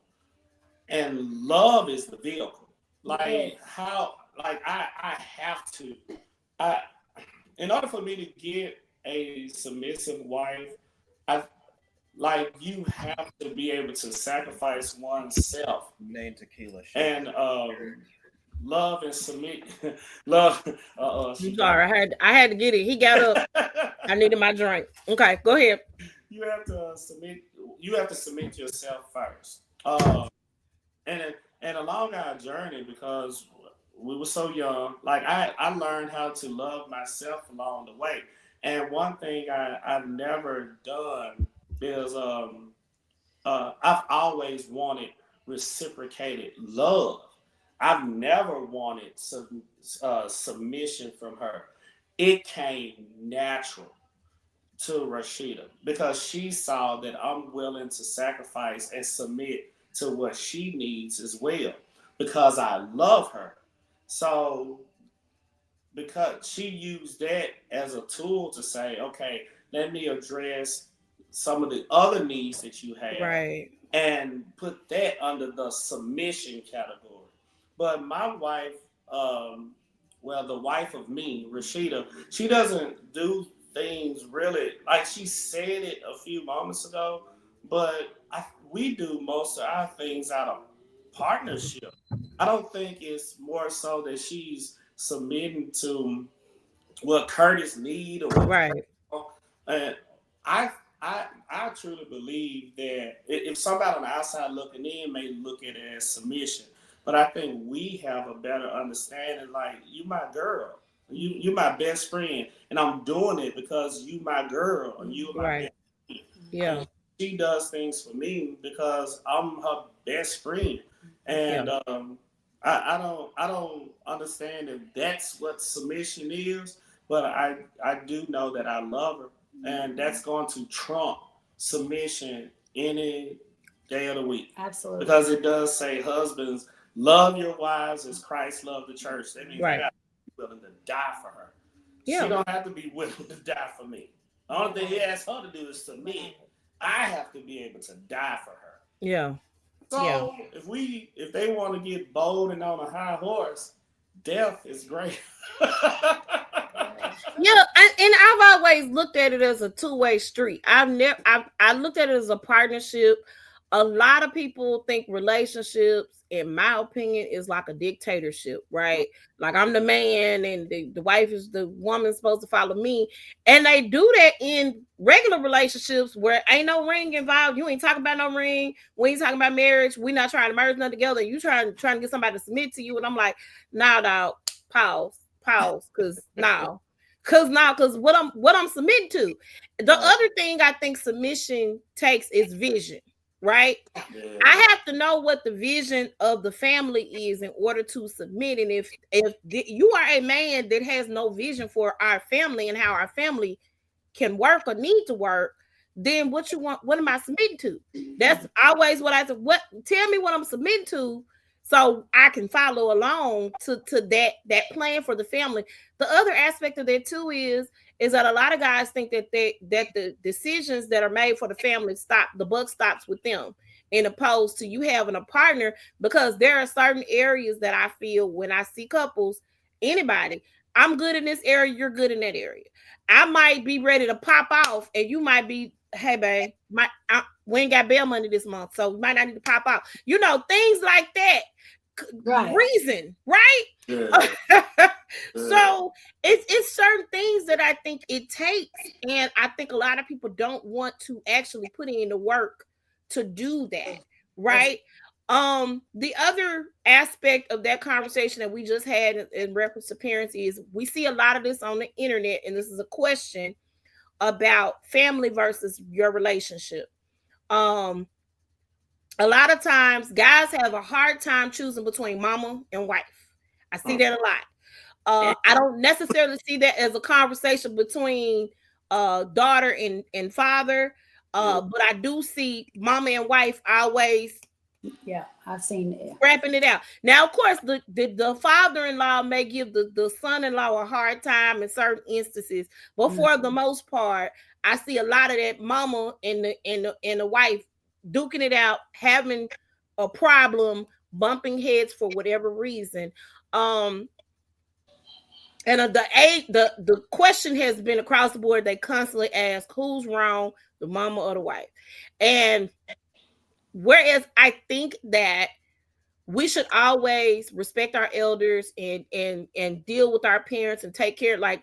and love is the vehicle. Like how, like I have to, I in order for me to get a submissive wife, I like you have to be able to sacrifice oneself. Name tequila. And love and submit. Love. Sorry, I had to get it. He got up. I needed my drink. Okay, go ahead. You have to submit. You have to submit yourself first. And along our journey, because we were so young, like I learned how to love myself along the way. And one thing I've never done is I've always wanted reciprocated love. I've never wanted submission from her. It came natural to Rasheda because she saw that I'm willing to sacrifice and submit to what she needs as well because I love her. So because she used that as a tool to say, okay, let me address some of the other needs that you have, right, and put that under the submission category. But my wife, well, the wife of me, Rasheda, she doesn't do things really like she said it a few moments ago, but we do most of our things out of partnership. I don't think it's more so that she's submitting to what Curtis need or what right. and I I truly believe that if somebody on the outside looking in may look at it as submission, but I think we have a better understanding. Like, you my girl, you my best friend, and I'm doing it because you my girl and you my Right. best friend. Yeah. And she does things for me because I'm her best friend, and Yeah. I don't understand if that's what submission is, but I do know that I love her, and that's going to trump submission any day of the week. Absolutely. Because it does say, husbands, love your wives as Christ loved the church. That means I got to be willing to die for her. Yeah. She don't have to be willing to die for me. The only thing he asks her to do is submit. I have to be able to die for her. Yeah. So if they want to get bold and on a high horse, death is great. Yeah, and I've always looked at it as a two-way street. I looked at it as a partnership. A lot of people think relationships, in my opinion, is like a dictatorship, right? Like, I'm the man and the wife is the woman supposed to follow me. And they do that in regular relationships where ain't no ring involved. You ain't talking about no ring. We ain't talking about marriage. We not trying to merge nothing together. You trying to get somebody to submit to you. And I'm like, nah, dog, pause, because now. Cause what I'm submitting to. The other thing I think submission takes is vision, right? Yeah. I have to know what the vision of the family is in order to submit. And if you are a man that has no vision for our family and how our family can work or need to work, then what you want? What am I submitting to? That's always what I said. What? Tell me what I'm submitting to, so I can follow along to that plan for the family. The other aspect of that too is that a lot of guys think that the decisions that are made for the family the buck stops with them, in opposed to you having a partner, because there are certain areas that I feel when I see couples, anybody, I'm good in this area, you're good in that area. I might be ready to pop off, and you might be, hey, babe, we ain't got bail money this month, so we might not need to pop out. You know, things like that. Right. Reason, right? Yeah. So it's certain things that I think it takes, and I think a lot of people don't want to actually put in the work to do that, right? The other aspect of that conversation that we just had in reference to parents is we see a lot of this on the internet, and this is a question. about family versus your relationship. Um, a lot of times guys have a hard time choosing between mama and wife. I see that a lot. I don't necessarily see that as a conversation between daughter and father, but I do see mama and wife always Yeah, I've seen it. wrapping it out. Now, of course, the father-in-law may give the son-in-law a hard time in certain instances, but Mm. for the most part, I see a lot of that mama and the wife duking it out, having a problem, bumping heads for whatever reason. Um, and the question has been across the board. They constantly ask who's wrong, the mama or the wife. And whereas I think that we should always respect our elders and deal with our parents and take care, like,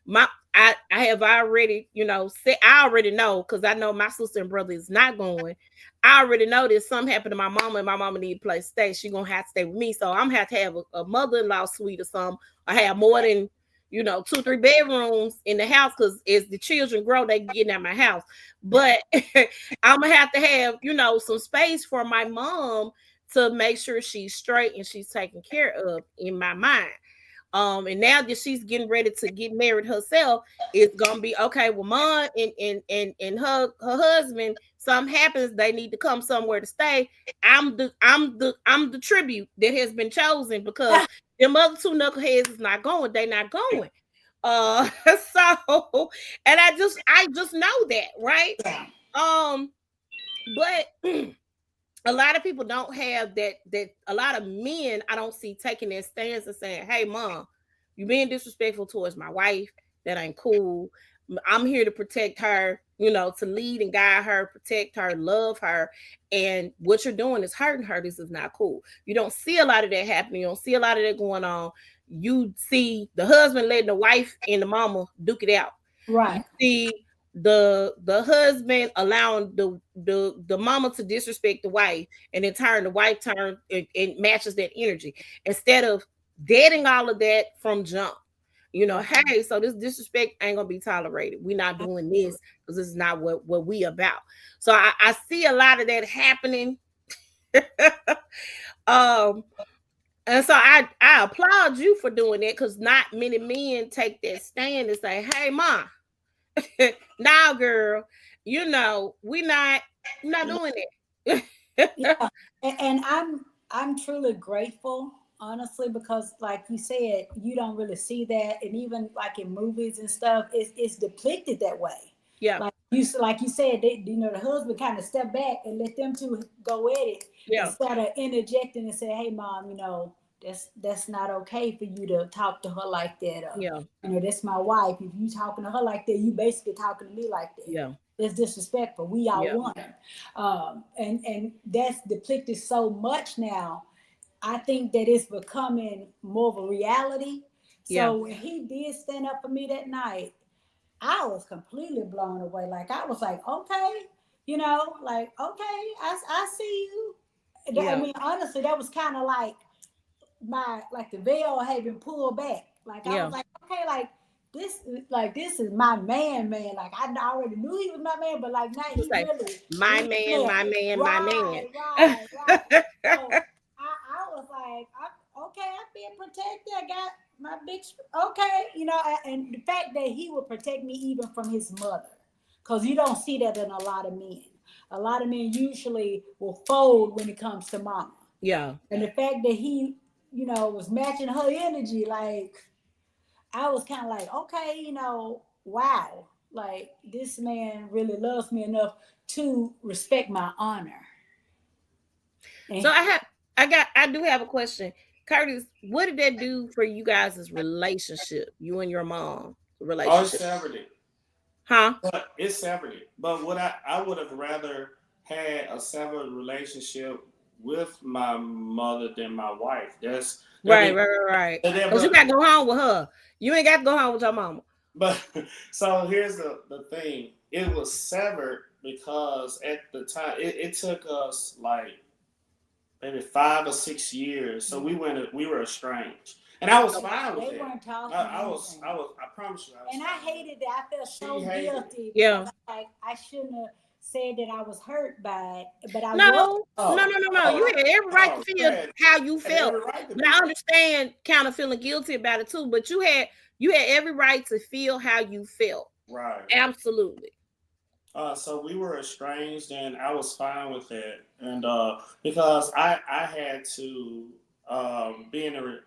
my I have already, said, I already know, because I know my sister and brother is not going. I already know that something happened to my mama and my mama need a place to stay. She gonna have to stay with me, so I'm gonna have to have a mother-in-law suite or something. I have more than 2 3 bedrooms in the house, because as the children grow they get out my house. But I'm gonna have to have some space for my mom to make sure she's straight and she's taken care of, in my mind. And now that she's getting ready to get married herself, it's gonna be okay. Well, mom and her husband, something happens, they need to come somewhere to stay. I'm the tribute that has been chosen, because them other two knuckleheads is not going. They not going. So, and I just know that, right? Yeah. But a lot of people don't have that a lot of men I don't see taking their stance and saying, hey mom, you being disrespectful towards my wife. That ain't cool. I'm here to protect her, to lead and guide her, protect her, love her. And what you're doing is hurting her. This is not cool. You don't see a lot of that happening. You don't see a lot of that going on. You see the husband letting the wife and the mama duke it out. You Right. see the husband allowing the mama to disrespect the wife, and in turn the wife turns and matches that energy, instead of deading all of that from jump. Hey, so this disrespect ain't gonna be tolerated. We're not doing this because this is not what we about. So I see a lot of that happening. um and so I applaud you for doing that, because not many men take that stand and say, hey mom, now girl, we're not doing it. Yeah, and I'm truly grateful, honestly, because like you said, you don't really see that, and even like in movies and stuff, it's depicted that way. Yeah, Like you said, the husband kind of step back and let them two go at it yeah, instead of interjecting and say, "Hey, mom, that's not okay for you to talk to her like that. yeah, That's my wife. If you talking to her like that, you basically talking to me like that. yeah, That's disrespectful. We are yeah, one." And that's depicted so much now. I think that it's becoming more of a reality. yeah. So when he did stand up for me that night, I was completely blown away. Like I was like, okay, like okay, I see you. I Yeah, mean, honestly, that was kind of like the veil had been pulled back. Like I was yeah. like, okay, this is my man. Like I already knew he was my man, but like now It's he like really, my really, man, yeah, my man, my man. right. So I was like, okay, I'm being protected. I got my big, okay, and the fact that he would protect me even from his mother, because you don't see that in a lot of men. A lot of men usually will fold when it comes to mama. Yeah. And the fact that he, was matching her energy, like I was kind of like, okay, wow, like this man really loves me enough to respect my honor. So And I do have a question. Curtis, what did that do for you guys' relationship? You and your mom Oh, it's relationship. severed it. Huh? But it's severed it. But what I would have rather had a severed relationship with my mother than my wife. That Right, is right, right, right. that, Because you but got to go home with her. You ain't got to go home with your mama. but so here's the thing. It was severed because at the time it took us like maybe 5 or 6 years. So we were estranged. And I was fine with They it. weren't talking. I promise you, I was. And I hated that. I felt so guilty Yeah. because like I shouldn't have said that I was hurt by it, but I was. No, no. You had every right to feel how you felt. But I understand kind of feeling guilty about it too. But you had every right to feel how you felt. Right. Absolutely. So we were estranged, and I was fine with it, and because I had to I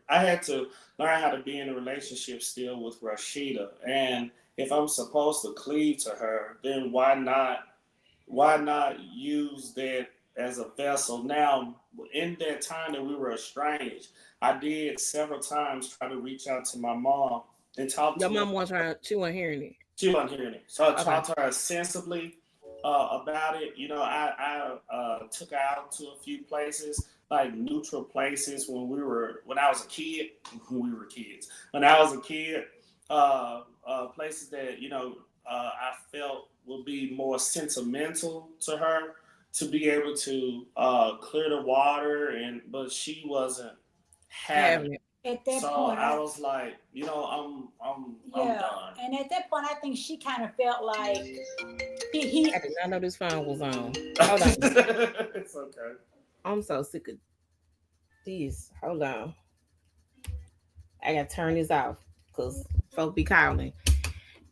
had to learn how to be in a relationship still with Rashida, and if I'm supposed to cleave to her, then why not use that as a vessel? Now, in that time that we were estranged, I did several times try to reach out to my mom and talk Your to her. mom was trying. She wasn't hearing it. She wasn't hearing it. So I Okay. talked to her sensibly about it. I took her out to a few places, like neutral places when I was a kid, when we were kids. When I was a kid, places that, I felt would be more sentimental to her to be able to clear the water, but she wasn't having it. At that So point, I was like, I'm done. And at that point, I think she kind of felt like I did not know this phone was on. Hold on. It's okay. I'm so sick of this. Hold on. I gotta turn this off because folk be calling.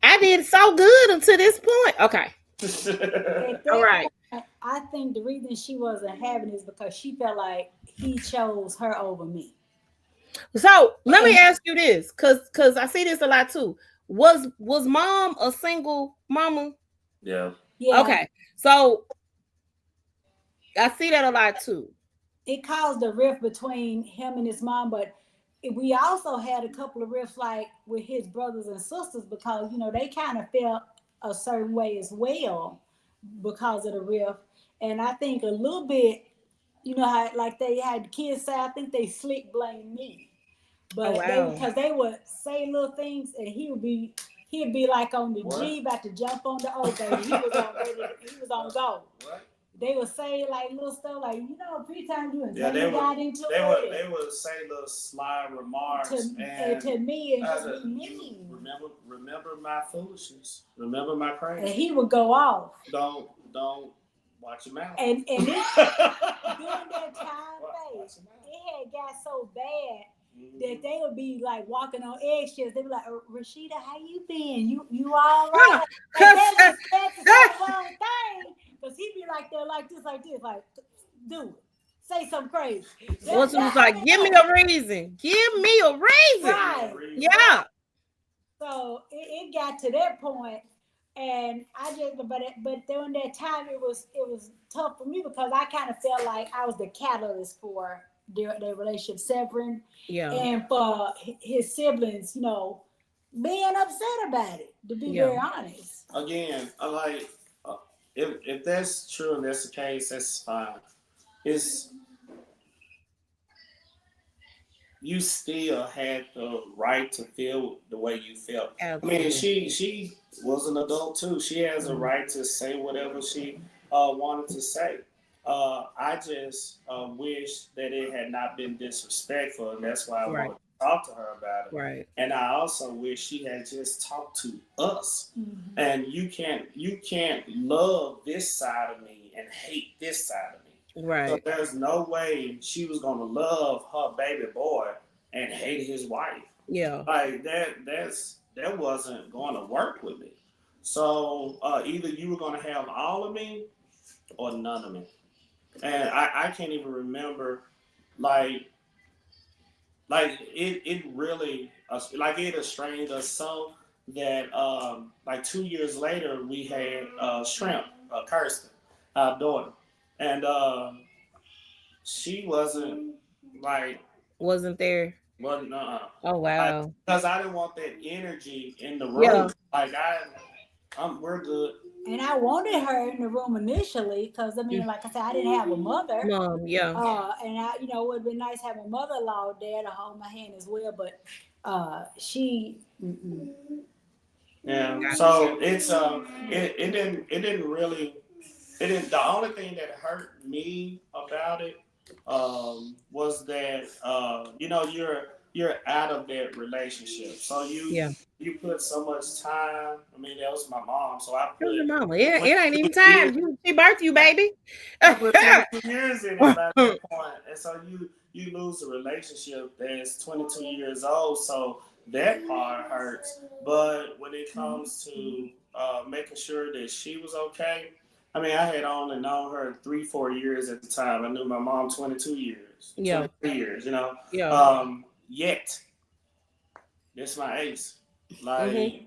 I did so good until this point. Okay. All right. point, I think the reason she wasn't having is because she felt like he chose her over me. So let me ask you this, cause I see this a lot too. Was mom a single mama? Yeah. Yeah. Okay. So I see that a lot too. It caused a rift between him and his mom, but we also had a couple of rifts like with his brothers and sisters because they kind of felt a certain way as well because of the rift. And I think a little bit, how like they had kids say, I think they slick blame me, Oh but they wow. because they would say little things and he'd be like on the G about to jump on the O baby. He was on go. What? They would say like little stuff like, a few times you and Jamie got into it. They would say little sly remarks to me and just be mean. Remember my foolishness. Remember my crazy. And he would go off. Don't watch your mouth. And during that time, it had got so bad that they would be like walking on eggshells. They'd be like, Rasheda, how you been? You all right? That's the wrong thing. Because he'd be like there like this, like, dude, say something crazy. Once it was like, give me a reason. Give me a reason. Right. Yeah. So it got to that point, and I just but during that time it was tough for me because I kind of felt like I was the catalyst for their relationship severing, and for his siblings, being upset about it. To be very honest. Again, I like if that's true and that's the case, that's fine. It's you still had the right to feel the way you felt. Absolutely. I mean, she was an adult too. She has a right to say whatever she wanted to say. I just wish that it had not been disrespectful, and that's why I wanted to talk to her about it. Right. And I also wish she had just talked to us. Mm-hmm. And you can't love this side of me and hate this side of me. Right. So there's no way she was gonna love her baby boy and hate his wife. Yeah. Like that wasn't gonna work with me. So either you were gonna have all of me or none of me. And I can't even remember like it really like it estranged us so that like 2 years later we had Shrimp, Kirsten, our daughter. And she wasn't there. Wasn't Oh wow. Because I didn't want that energy in the room. Yeah. Like we're good. And I wanted her in the room initially because like I said, I didn't have a mother. Mom, yeah. And I, it would have been nice having a mother-in-law there to hold my hand as well. But she. Mm-mm. Yeah. So it's it didn't really. The only thing that hurt me about it was that you're out of that relationship. So Yeah. you put so much time. I mean, that was my mom, so I It was your put mama. It ain't 22 even years. time. She birthed you, baby. I put 22 years in it by that point, and so you lose a relationship that's 22 years old. So that part hurts. But when it comes to making sure that she was okay, I mean, I had only known her 3 4 years at the time. I knew my mom 22 years, Yeah. 23 years. Yeah. Yet that's my ace. Mm-hmm.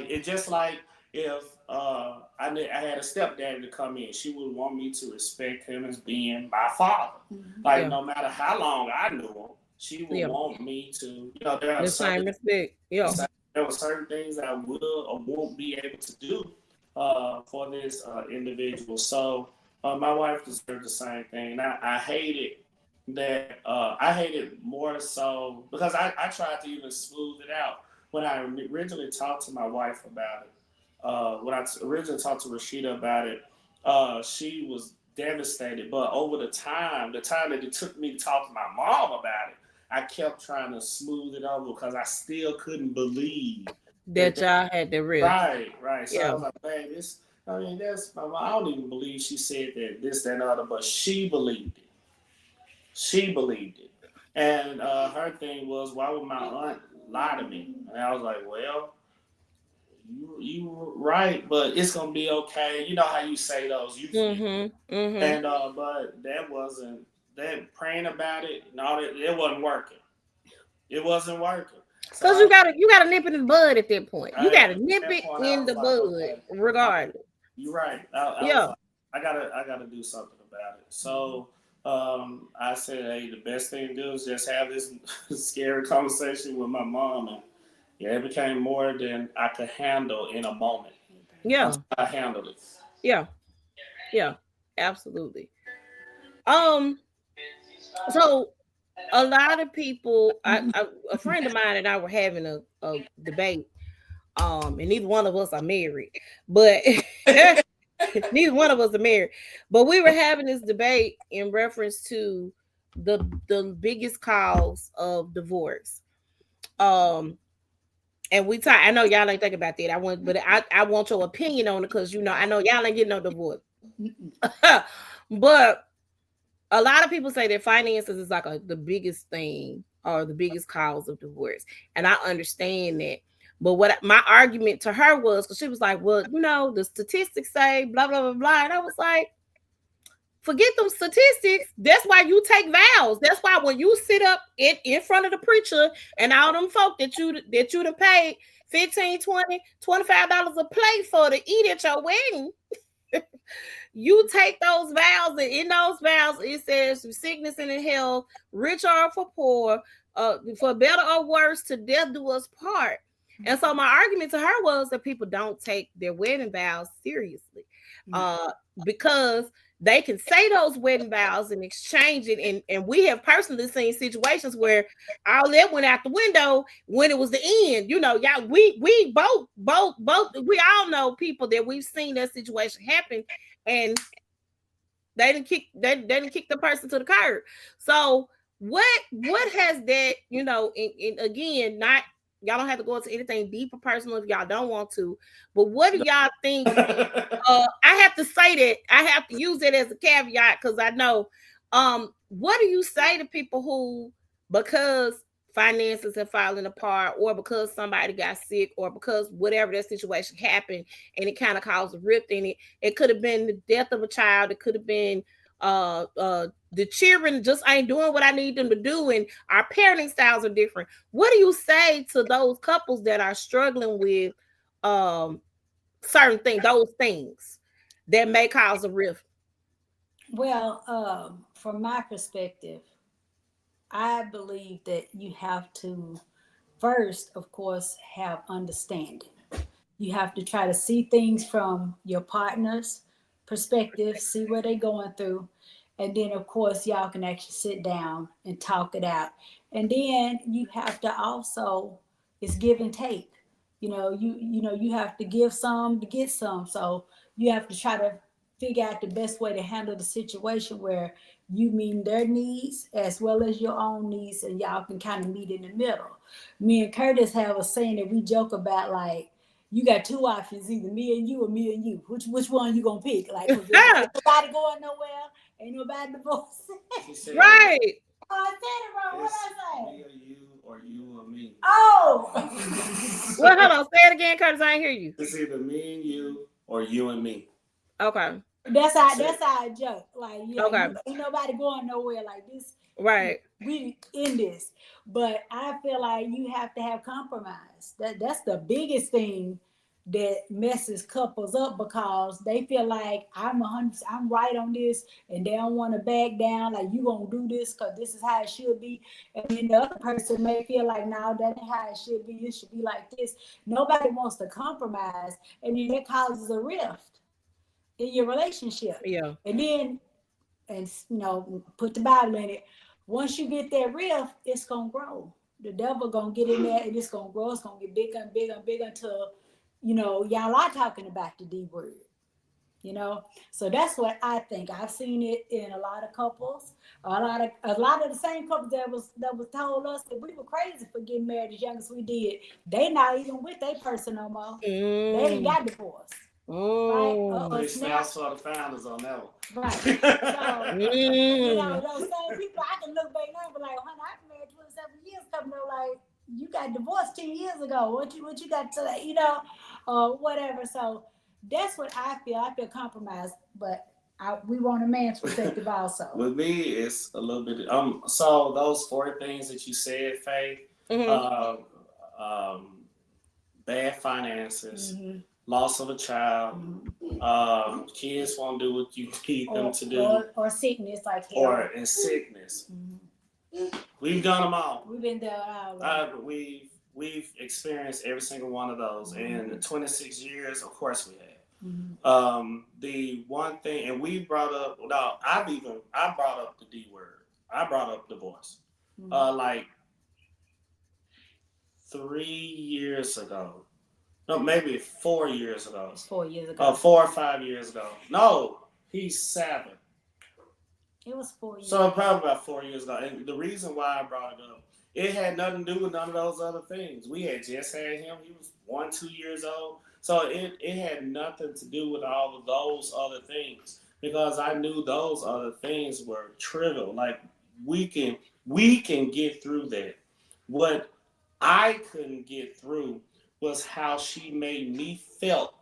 It just like if I had a stepdaddy to come in, she would want me to respect him as being my father. Like Yeah. no matter how long I knew him, she would Yeah. want me to. There are The certain same respect. Yeah. there were certain things I will or won't be able to do for this individual. So my wife deserved the same thing. I hated that. I hated more so because I tried to even smooth it out when I originally talked to my wife about it. When I originally talked to Rasheda about it, she was devastated. But over the time that it took me to talk to my mom about it, I kept trying to smooth it over because I still couldn't believe that. That y'all had the riff. Right. So I Yeah. was like, man, this. I mean, that's my mom. I don't even believe she said that this, that, and the other, but she believed it. She believed it. And her thing was, why would my aunt lie to me? And I was like, well, you right, but it's gonna be okay. You know how you say those, you feel. Mm-hmm. Mm-hmm. And but that wasn't that praying about it. No, it wasn't working. It wasn't working. So Cause you gotta nip it in the bud at that point. You at gotta nip that it point, I in was the like, bud, okay, regardless. you're right. I was Yeah. like, I gotta do something about it. So I said, hey, the best thing to do is just have this scary conversation with my mom, and yeah, it became more than I could handle in a moment. Yeah. Until I handled it. Yeah. Yeah. Absolutely. Um. So a lot of people, a friend of mine and I were having a debate. And neither one of us are married, but neither one of us are married. But we were having this debate in reference to the biggest cause of divorce. Um, and we talk. I know y'all ain't thinking about that. I want your opinion on it because I know y'all ain't getting no divorce. But a lot of people say that finances is like the biggest thing or the biggest cause of divorce, and I understand that. But what my argument to her was, because she was like, well, the statistics say blah blah blah blah, and I was like, forget them statistics. That's why you take vows. That's why when you sit up in front of the preacher and all them folk that you done paid 15, 20, $25 a plate for to eat at your wedding, you take those vows, and in those vows it says sickness and in health, rich or for poor, for better or worse, to death do us part. And so my argument to her was that people don't take their wedding vows seriously, uh, because they can say those wedding vows and exchange it, and we have personally seen situations where all that went out the window when it was the end. Y'all, we both we all know people that we've seen that situation happen, and they didn't kick the person to the curb. So what has that, in again, not, y'all don't have to go into anything deeper personal if y'all don't want to, but what do y'all think? I have to say that, I have to use it as a caveat because I know. What do you say to people who, because finances have fallen apart, or because somebody got sick, or because whatever that situation happened, and it kind of caused a rift in it? It could have been the death of a child. It could have been the children just ain't doing what I need them to do, and our parenting styles are different. What do you say to those couples that are struggling with um certain things, those things that may cause a rift? Well, from my perspective, I believe that you have to first, of course, have understanding. You have to try to see things from your partner's perspective, see what they're going through. And then, of course, y'all can actually sit down and talk it out. And then you have to also, it's give and take. You have to give some to get some. So you have to try to figure out the best way to handle the situation where you meet their needs as well as your own needs, and y'all can kind of meet in the middle. Me and Curtis have a saying that we joke about, like, you got two options, either me and you or me and you. Which one you gonna pick? Like, cause ain't nobody going nowhere, ain't nobody divorced. She said, Right. Oh, I said it wrong. What it's I me say? or you or you or me. Oh. Well, hold on. Say it again, Curtis. I ain't hear you. It's either me and you or you and me. Okay. That's how I joke. Like, yeah, Okay. you ain't nobody going nowhere like this. Right. We in this. But I feel like you have to have compromise. That's the biggest thing that messes couples up, because they feel like I'm right on this, and they don't want to back down. Like, you gonna do this because this is how it should be, and then the other person may feel like, no, that ain't how it should be. It should be like this. Nobody wants to compromise, and then that causes a rift in your relationship. Yeah. And then, and put the Bible in it. Once you get that rift, it's gonna grow. The devil gonna get in there, and it's gonna grow. It's gonna get bigger and bigger and bigger until, y'all are talking about the D word. So that's what I think. I've seen it in a lot of couples, a lot of the same couples that was told us that we were crazy for getting married as young as we did. They not even with their person no more. They ain't Mm. got divorced. Right? Mm. They snaps for the founders on that one. Right. So, Mm. those same people, I can look back now and be like, honey, I've been married 27 years, coming up like, you got divorced 10 years ago. What you got to say, whatever. So that's what I feel. I feel compromised, but we want a man's perspective also. With me, it's a little bit. So those four things that you said, Faith, uh, um, bad finances, loss of a child, kids won't do what you need them to do, or sickness, like hell. or in sickness. We've done them all. We've been there all. We've experienced every single one of those in 26 years. Of course, we have. The one thing, and we brought up. No, I brought up the D word. I brought up divorce. Like 3 years ago. No, maybe 4 years ago. It's 4 years ago. 4 or 5 years ago. No, he's 7. It was 4 years. So probably about 4 years ago. And the reason why I brought it up, it had nothing to do with none of those other things. We had just had him. He was 1-2 years old. So it had nothing to do with all of those other things, because I knew those other things were trivial. Like, we can get through that. What I couldn't get through was how she made me felt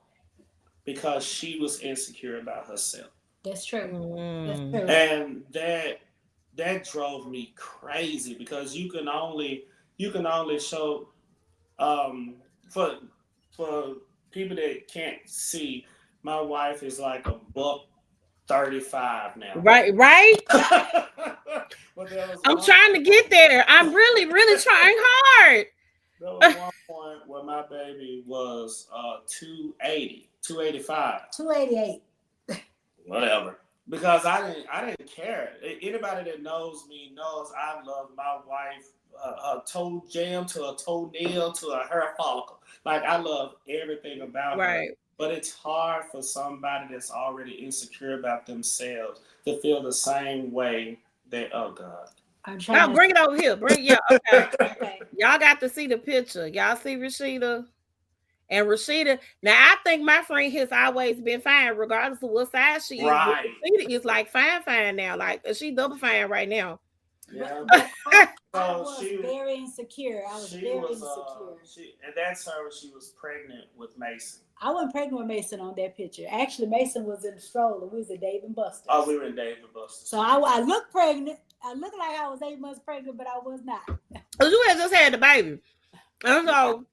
because she was insecure about herself. That's true. That's Mm. true. And that drove me crazy, because you can only show, for people that can't see, my wife is like a $135 now. Right. Right. But I'm trying to get there. I'm really, really trying hard. There was one point where my baby was 280, 285. 288. Whatever. Because I didn't care. Anybody that knows me knows I love my wife, a toe jam to a toenail to a hair follicle. Like, I love everything about her. But it's hard for somebody that's already insecure about themselves to feel the same way that, oh God. Now bring it over here. Okay. Okay. Y'all got to see the picture. Y'all see Rasheda? And Rasheda, now I think my friend has always been fine, regardless of what size she is. Right. Rasheda is like fine now. Like, she double fine right now. Yeah. I was very insecure. Insecure. And that's her when she was pregnant with Mason. I wasn't pregnant with Mason on that picture. Actually, Mason was in the stroller. We was at Dave and Buster's. Oh, we were in Dave and Buster's. So I looked pregnant. I looked like I was 8 months pregnant, but I was not. Because you had just had the baby. And so,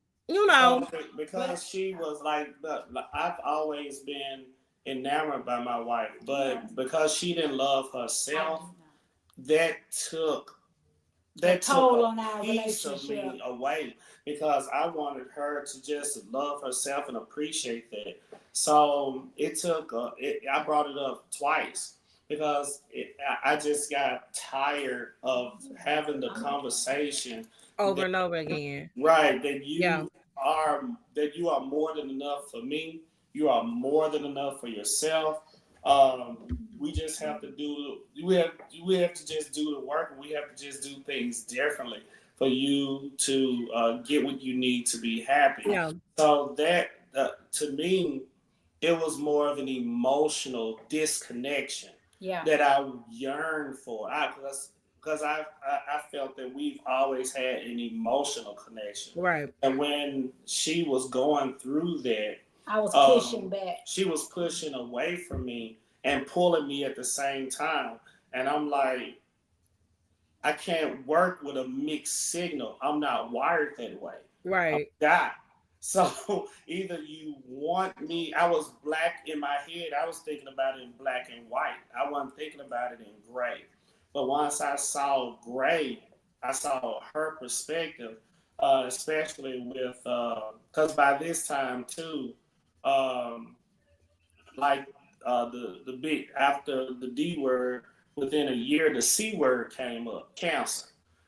because she was like, I've always been enamored by my wife, but because she didn't love herself, that took toll on a our piece of relationship. me away, because I wanted her to just love herself and appreciate that. So it took. I brought it up twice because I just got tired of having the conversation over and over again. Right, that you are more than enough for me. You are more than enough for yourself. We just have to we have to just do the work, and we have to just do things differently for you to get what you need to be happy. Yeah. So that to me, it was more of an emotional disconnection Yeah. that I yearned for. Because I felt that we've always had an emotional connection, Right. and when she was going through that, I was pushing back. she was pushing away from me and pulling me at the same time, and I'm like, I can't work with a mixed signal. I'm not wired that way. I'm Right. God. So either you want me, I was black in my head. I was thinking about it in black and white. I wasn't thinking about it in gray. But once I saw gray, I saw her perspective, especially with, because by this time too, um, like the big after the D word, within a year the C word came up, cancer,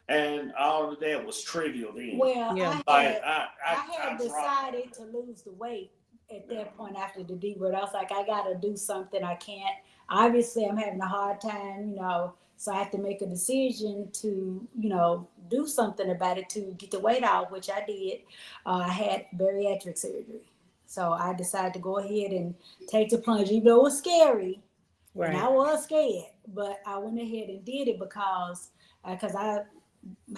and all of that was trivial then. Well, Yeah. Like I had I dropped all decided to lose the weight at that point after the D word. I was like, I gotta do something. I can't. Obviously, I'm having a hard time, So I had to make a decision to, do something about it to get the weight off, which I did. I had bariatric surgery, so I decided to go ahead and take the plunge, even though it was scary, and Right. I was scared, but I went ahead and did it because I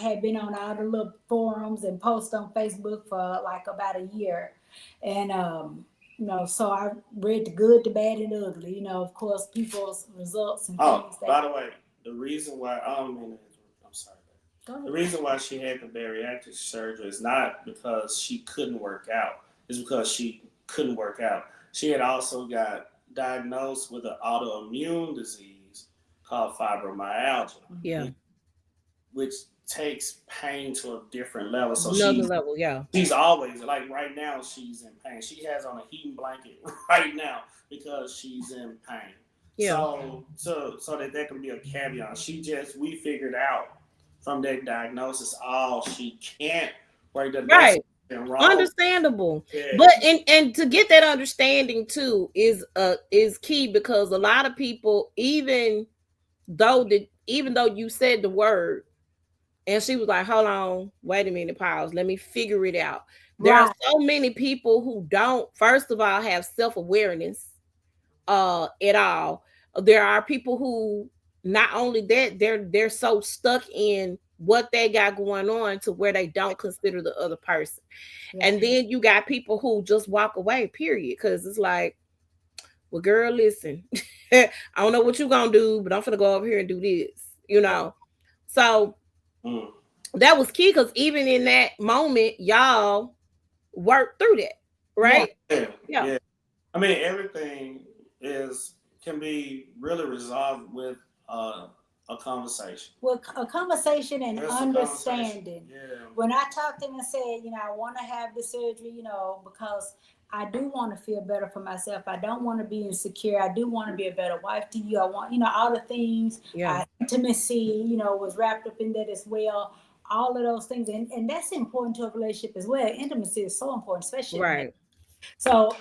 had been on all the little forums and posts on Facebook for like about a year. And, so I read the good, the bad, and the ugly, of course, people's results and Oh, things by that. the way, the reason why I don't mean to, I'm sorry. Go The ahead. reason why she had the bariatric surgery is not because she couldn't work out. It's because she couldn't work out. She had also got diagnosed with an autoimmune disease called fibromyalgia, Yeah. which, which takes pain to a different level. So Another level. Yeah. she's always like right now she's in pain. She has on a heating blanket right now because she's in pain. Yeah. So that can be a caveat. We figured out from that diagnosis, she can't work. That's Right. wrong. Understandable. Yeah, But and to get that understanding too is key, because a lot of people, even though you said the word and she was like, hold on, wait a minute, pause, let me figure it out. There are Right, so many people who don't, first of all, have self-awareness at all. There are people who, not only that, they're so stuck in what they got going on to where they don't consider the other person. yeah, And then you got people who just walk away, period, because it's like, well, girl, listen, I don't know what you're gonna do, but I'm gonna go over here and do this. So mm. that was key, because even in that moment, y'all worked through that, yeah. right? Yeah, Yeah. yeah. I mean, everything is can be really resolved with a conversation. Well, a conversation and Just a conversation. understanding. Yeah. When I talked to him and said, I want to have the surgery, because I do want to feel better for myself. I don't want to be insecure. I do want to be a better wife to you. I want, all the things. Yeah. Intimacy, was wrapped up in that as well. All of those things, and that's important to a relationship as well. Intimacy is so important, especially in marriage. Right. So,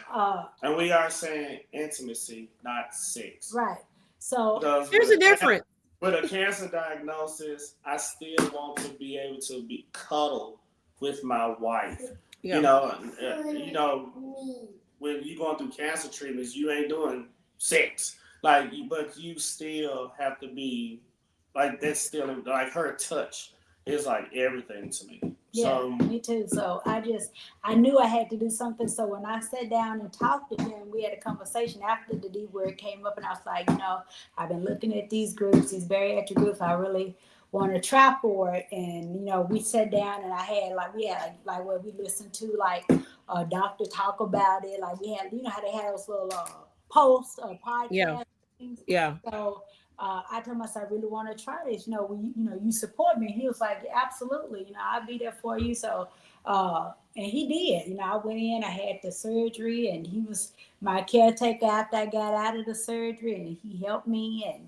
And we are saying intimacy, not sex. right. So, Because There's a difference. with a cancer diagnosis, I still want to be able to be cuddled with my wife. You Yeah. know, when you going through cancer treatments, you ain't doing sex. But you still have to be like that's still like her touch is like everything to me. yeah, So me too. So I knew I had to do something. So when I sat down and talked to him, we had a conversation after the D word came up, and I was like, I've been looking at these groups, these bariatric groups. I really want to try for it, and we sat down, and we had like what we listened to, like a doctor talk about it. Like we had, how they had those little posts or Yeah. podcast things. Yeah. So I told myself, I really want to try this. You support me. He was like, absolutely. I'll be there for you. So, and he did. I went in. I had the surgery, and he was my caretaker after I got out of the surgery, and he helped me. And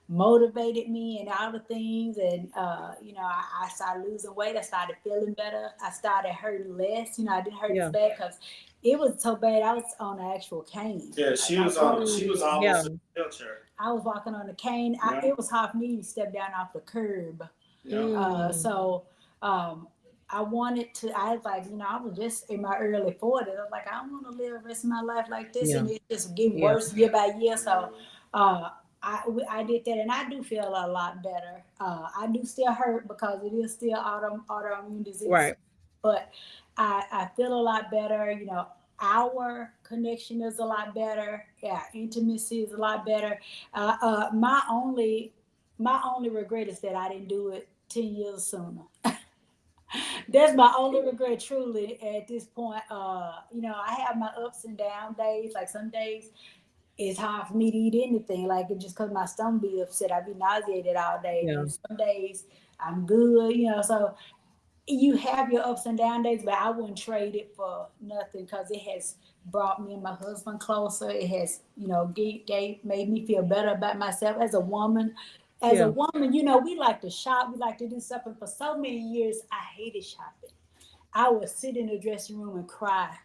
motivated me and all the things. And, I started losing weight. I started feeling better. I started hurting less. I didn't hurt as Yeah. bad because it was so bad. I was on an actual cane. Yeah, Like, she was Yeah. almost in a wheelchair. I was walking on the cane. Yeah. It was hard for me to step down off the curb. Yeah. So um, I wanted to. I was like, I was just in my early 40s. I was like, I don't want to live the rest of my life like this, Yeah. and it's just getting Yeah. worse year by year. So I did that, and I do feel a lot better. I do still hurt because it is still autoimmune disease, Right. but I feel a lot better. Our connection is a lot better. Yeah, intimacy is a lot better. My only regret is that I didn't do it 10 years sooner. That's my only regret, truly, at this point. I have my ups and down days. Like some days, it's hard for me to eat anything. Like it just because my stomach be upset, I be nauseated all day. Yeah. And some days I'm good. So you have your ups and down days, but I wouldn't trade it for nothing because it has brought me and my husband closer. It has, made me feel better about myself as a woman. As a Yeah. woman, we like to shop, we like to do something. For so many years, I hated shopping. I would sit in the dressing room and cry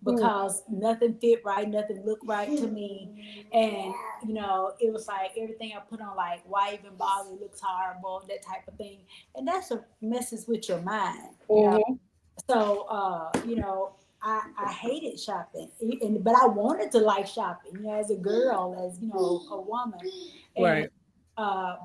Mm. because nothing fit right, nothing looked right to me. And, it was like everything I put on, like, why even bother? It looks horrible, that type of thing. And that's what messes with your mind. Mm-hmm. So, I hated shopping, but I wanted to like shopping, as a girl, as, a woman. And, Right.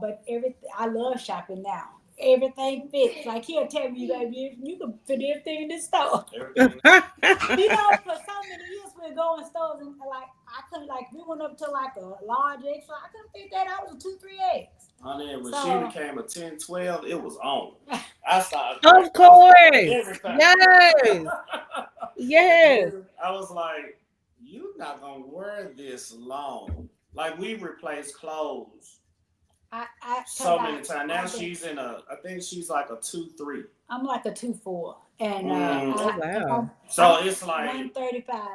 but everything, I love shopping now. Everything fits. Like he'll tell me, baby, you can fit everything in the store. Everything. For so many years we would go in stores and like I couldn't like we went up to like a large X, so I couldn't fit that. I was a 2, 3 X. Honey, when she So became a 10, 12, it was on. I started Of course. everything. Yes. Yes. I was like, you not gonna wear this long. Like we replaced clothes so many times. Now she's in I think she's like a 2, 3. I'm like a 2, 4, and Oh wow. So it's like 135.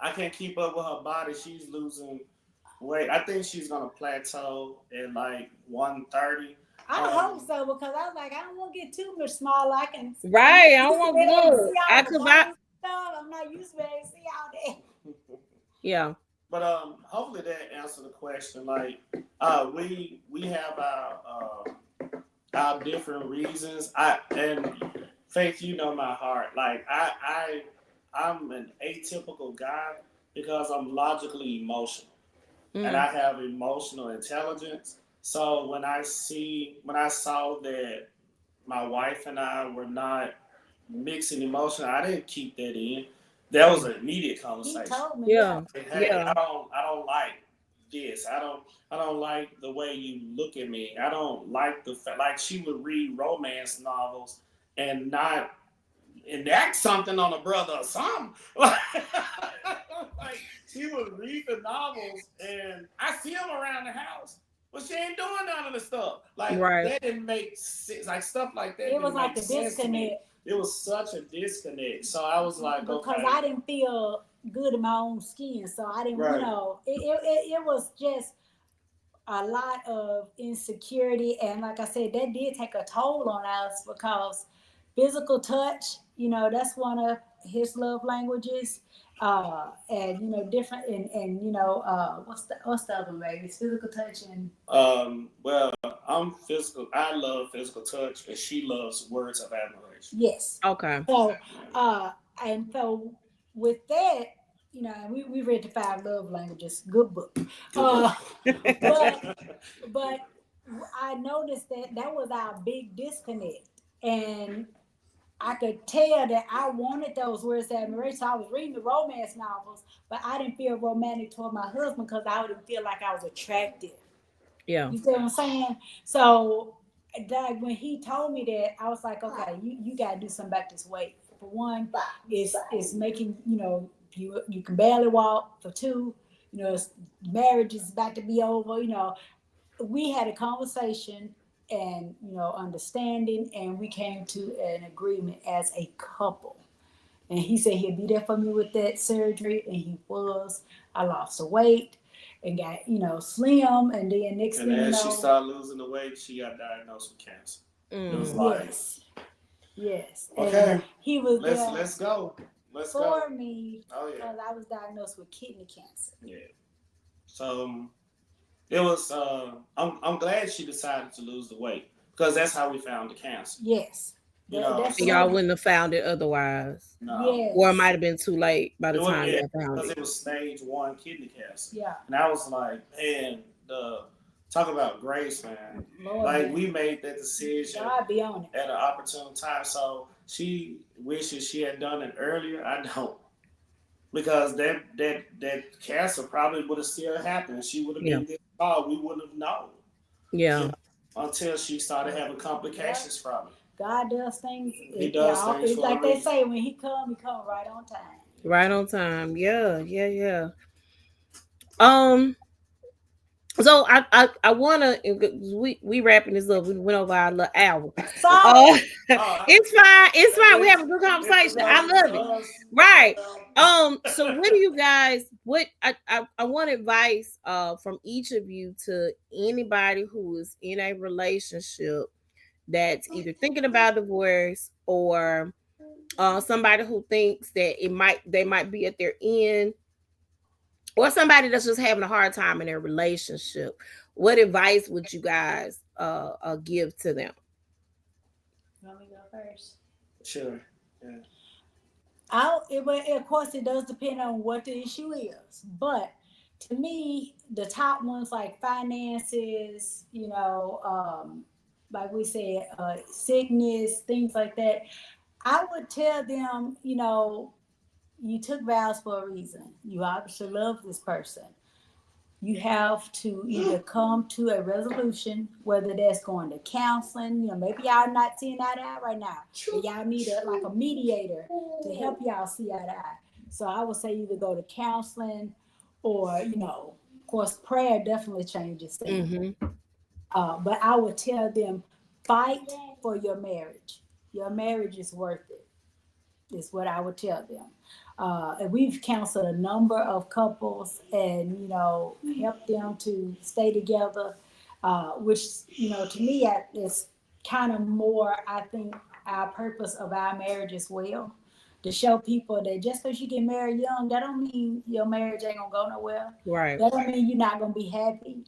I can't keep up with her body. She's losing weight. I think she's gonna plateau at like 130. I hope so because I was like, I don't want to get too much smaller. Right. I I'm want used to be able to look. see I all the could buy. bones and stuff. I'm not used to be able to see all that. Yeah. But hopefully that answered the question. Like we have our different reasons. And Faith, you know my heart. Like I'm an atypical guy because I'm logically emotional. And I have emotional intelligence. So when I saw that my wife and I were not mixing emotion, I didn't keep that in. That was an immediate conversation. He told me, Yeah. Hey, Yeah. I don't like this. I don't like the way you look at me. I don't like the fact like she would read romance novels and not enact something on a brother or something. Like she would read the novels and I see them around the house. But she ain't doing none of the stuff. Like Right. that didn't make sense. Like stuff like that. it was didn't like make a sense to me. disconnect It was such a disconnect. So I was like, because okay. I didn't feel good in my own skin. So I didn't, Right. it was just a lot of insecurity. And like I said, that did take a toll on us because physical touch, that's one of his love languages. And different and what's the other one, baby? It's physical touch and Well, I'm physical. I love physical touch, and she loves words of admiration. yes. Okay. So and so with that, we read the five love languages, good book. But but I noticed that was our big disconnect, and I could tell that I wanted those words of admiration. So I was reading the romance novels, but I didn't feel romantic toward my husband because I didn't feel like I was attractive. Yeah. You see what I'm saying? So that when he told me that, I was like, okay, you gotta do something about this weight. For one, it's making you can barely walk. For two, marriage is about to be over. We had a conversation and understanding, and we came to an agreement as a couple. And he said he'd be there for me with that surgery, and he was. I lost the weight, and got, slim, and then next And thing you as she know, started losing the weight, she got diagnosed with cancer. It was Mm. like, yes, yes, and okay, he was let's there let's go, let's go. for me Oh yeah, because I was diagnosed with kidney cancer. yeah. So it was. I'm glad she decided to lose the weight because that's how we found the cancer. Yes, You know, that's Y'all another. so wouldn't have found it otherwise. no, Or it Yes, might have been too late by the it was time yeah y'all found because it. it was stage 1 kidney cancer, yeah, and I was like, man, the talk about grace, man. Lord, Like we made that decision God be on it. at an opportune time. So she wishes she had done it earlier. I don't. Because that cancer probably would have still happened. She would have Yeah. been this tall. We wouldn't have known, you Yeah. know, until she started having complications from it. God does things. He does things It's for a like they reason. say, when he come right on time. Right on time. Yeah. Yeah. Yeah. Um. So I wanna we wrapping this up. We went over our little hour. Sorry. Uh, Oh, it's fine. It's fine. We if, have a good if the conversation. I Lord love it. does, Right. well, So what do you guys what I want advice from each of you to anybody who is in a relationship that's either thinking about divorce or somebody who thinks that they might be at their end, or somebody that's just having a hard time in their relationship. What advice would you guys give to them? You want me to go first? sure. Yeah. Of course, it does depend on what the issue is. But to me, the top ones like finances, like we said, sickness, things like that. I would tell them, you took vows for a reason. You obviously love this person. You have to either come to a resolution, whether that's going to counseling, maybe y'all not seeing eye to eye right now, and y'all need like a mediator to help y'all see eye to eye. So I would say either go to counseling or, of course, prayer definitely changes things. Mm-hmm. But I would tell them, fight for your marriage. Your marriage is worth it, is what I would tell them. And we've counseled a number of couples and, helped them to stay together, which, to me, is kind of more, I think, our purpose of our marriage as well. To show people that just because you get married young, that don't mean your marriage ain't gonna go nowhere. Right. That don't mean you're not gonna be happy.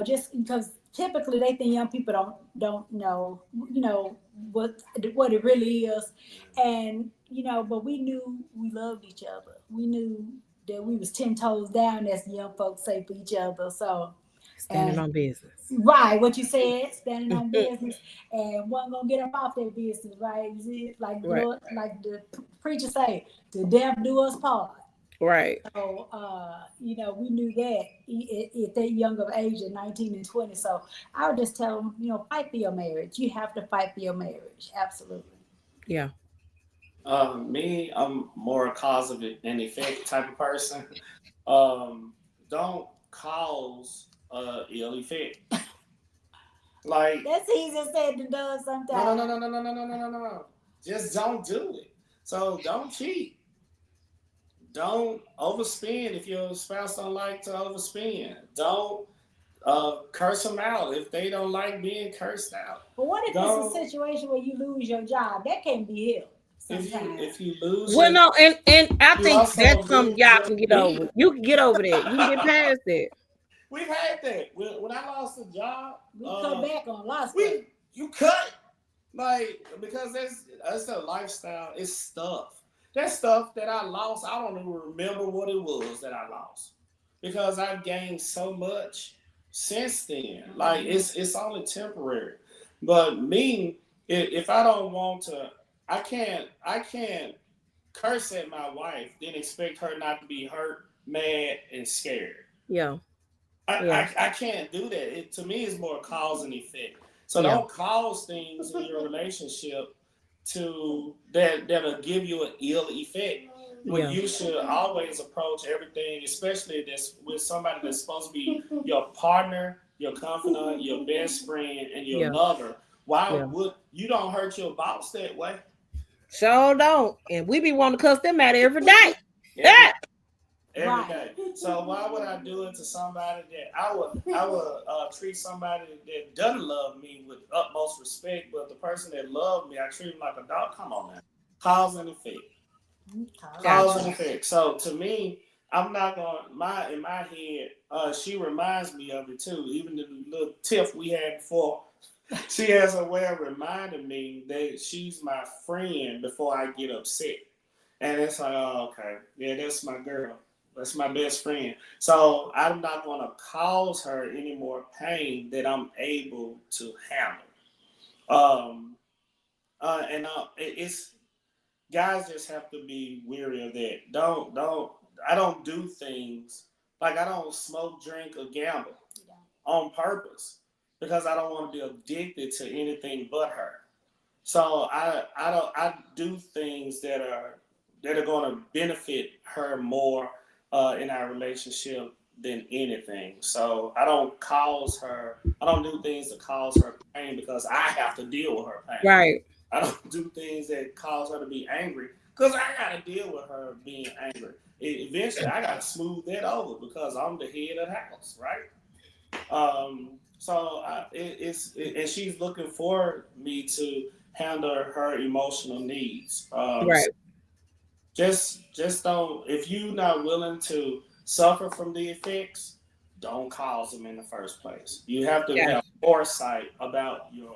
Just because typically they think young people don't know, what it really is, and but we knew we loved each other. We knew that we was 10 toes down, as the young folks say, for each other. So, Standing and on business. right, what you said, standing on business, and one gonna get up off their business, right? You see, like Right. like the preacher say, "To death do us part." Right. So, we knew that at that young of age, at 19 and 20. So I would just tell them, fight for your marriage. You have to fight for your marriage. Absolutely. Yeah. Me, I'm more a cause of it and effect type of person. Um, don't cause ill effect. Like That's easier said than done no, no, sometimes. no, no, no, no, no, no, no, no, no. Just don't do it. So don't cheat. Don't overspend if your spouse don't like to overspend. Don't curse them out if they don't like being cursed out. But what if it's a Don't situation where you lose your job? That can't be healed sometimes. if you lose Well, your no, and I you think also that's something lose y'all your can get over. being. You can get over that. You can get past that. We've had that. When I lost a job, We cut back on lots of stuff. you cut like because that's a lifestyle. It's stuff. That stuff that I lost, I don't even remember what it was that I lost because I've gained so much since then. Like it's only temporary. But me, if I don't want to, I can't curse at my wife, then expect her not to be hurt, mad, and scared. Yeah. I, Yeah. I can't do that. To me, it's more cause and effect. So Yeah. don't cause things in your relationship that'll give you an ill effect. When Yeah. you should always approach everything, especially this with somebody that's supposed to be your partner, your confidant, your best friend, and your Yeah. lover. Why Yeah. would you don't hurt your boss that way? Sure don't. And we be wanting to cuss them out every day. Every Yeah. every day. So why would I do it to somebody that I would treat somebody that doesn't love me with utmost respect, but the person that loved me, I treat him like a dog. Come on now, cause and effect, cause and effect. So to me, I'm not gonna in my head. She reminds me of it too. Even the little tiff we had before. She has a way of reminding me that she's my friend before I get upset. And it's like, oh, okay, yeah, that's my girl. That's my best friend. So I'm not going to cause her any more pain that I'm able to handle. It's guys just have to be weary of that. Don't. I don't do things like I don't smoke, drink, or gamble on purpose because I don't want to be addicted to anything but her. So I do things that are going to benefit her more in our relationship than anything. So I don't cause her. I don't do things that cause her pain because I have to deal with her pain. Right. I don't do things that cause her to be angry because I got to deal with her being angry. Eventually, I got to smooth that over because I'm the head of the house, right? And she's looking for me to handle her emotional needs. Right. Just don't. If you're not willing to suffer from the effects, don't cause them in the first place. You have to Yeah. have foresight about your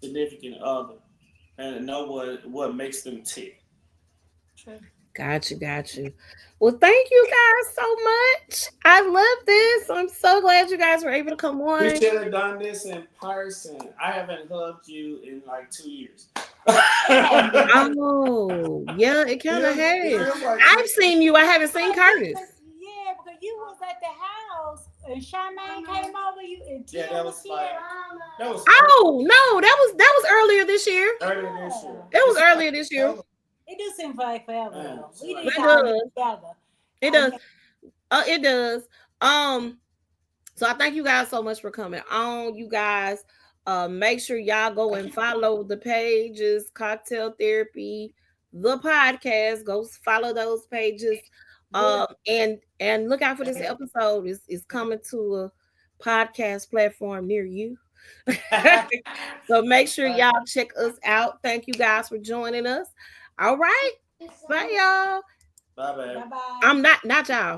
significant other and know what makes them tick. True. Got you. Well, thank you guys so much. I love this. I'm so glad you guys were able to come We on. should have done this in person. I haven't hugged you in like 2 years. Oh, yeah, it kind of It has. feels like I've seen you. I haven't seen Curtis. Yeah, because you was at the house and Charmaine came over you and yeah, Tia that was was here. like that was Oh no, that was earlier this year. earlier this year. That was earlier this year. It do seem like forever Man, though. it's We like- didn't It all get does. together. It does. It does. Um, so I thank you guys so much for coming on. You guys, make sure y'all go and follow the pages, Cocktail Therapy, the podcast. Go follow those pages. And look out for this episode. It's coming to a podcast platform near you. So make sure y'all check us out. Thank you guys for joining us. All right. Bye, y'all. Bye, babe. Bye bye. I'm not y'all.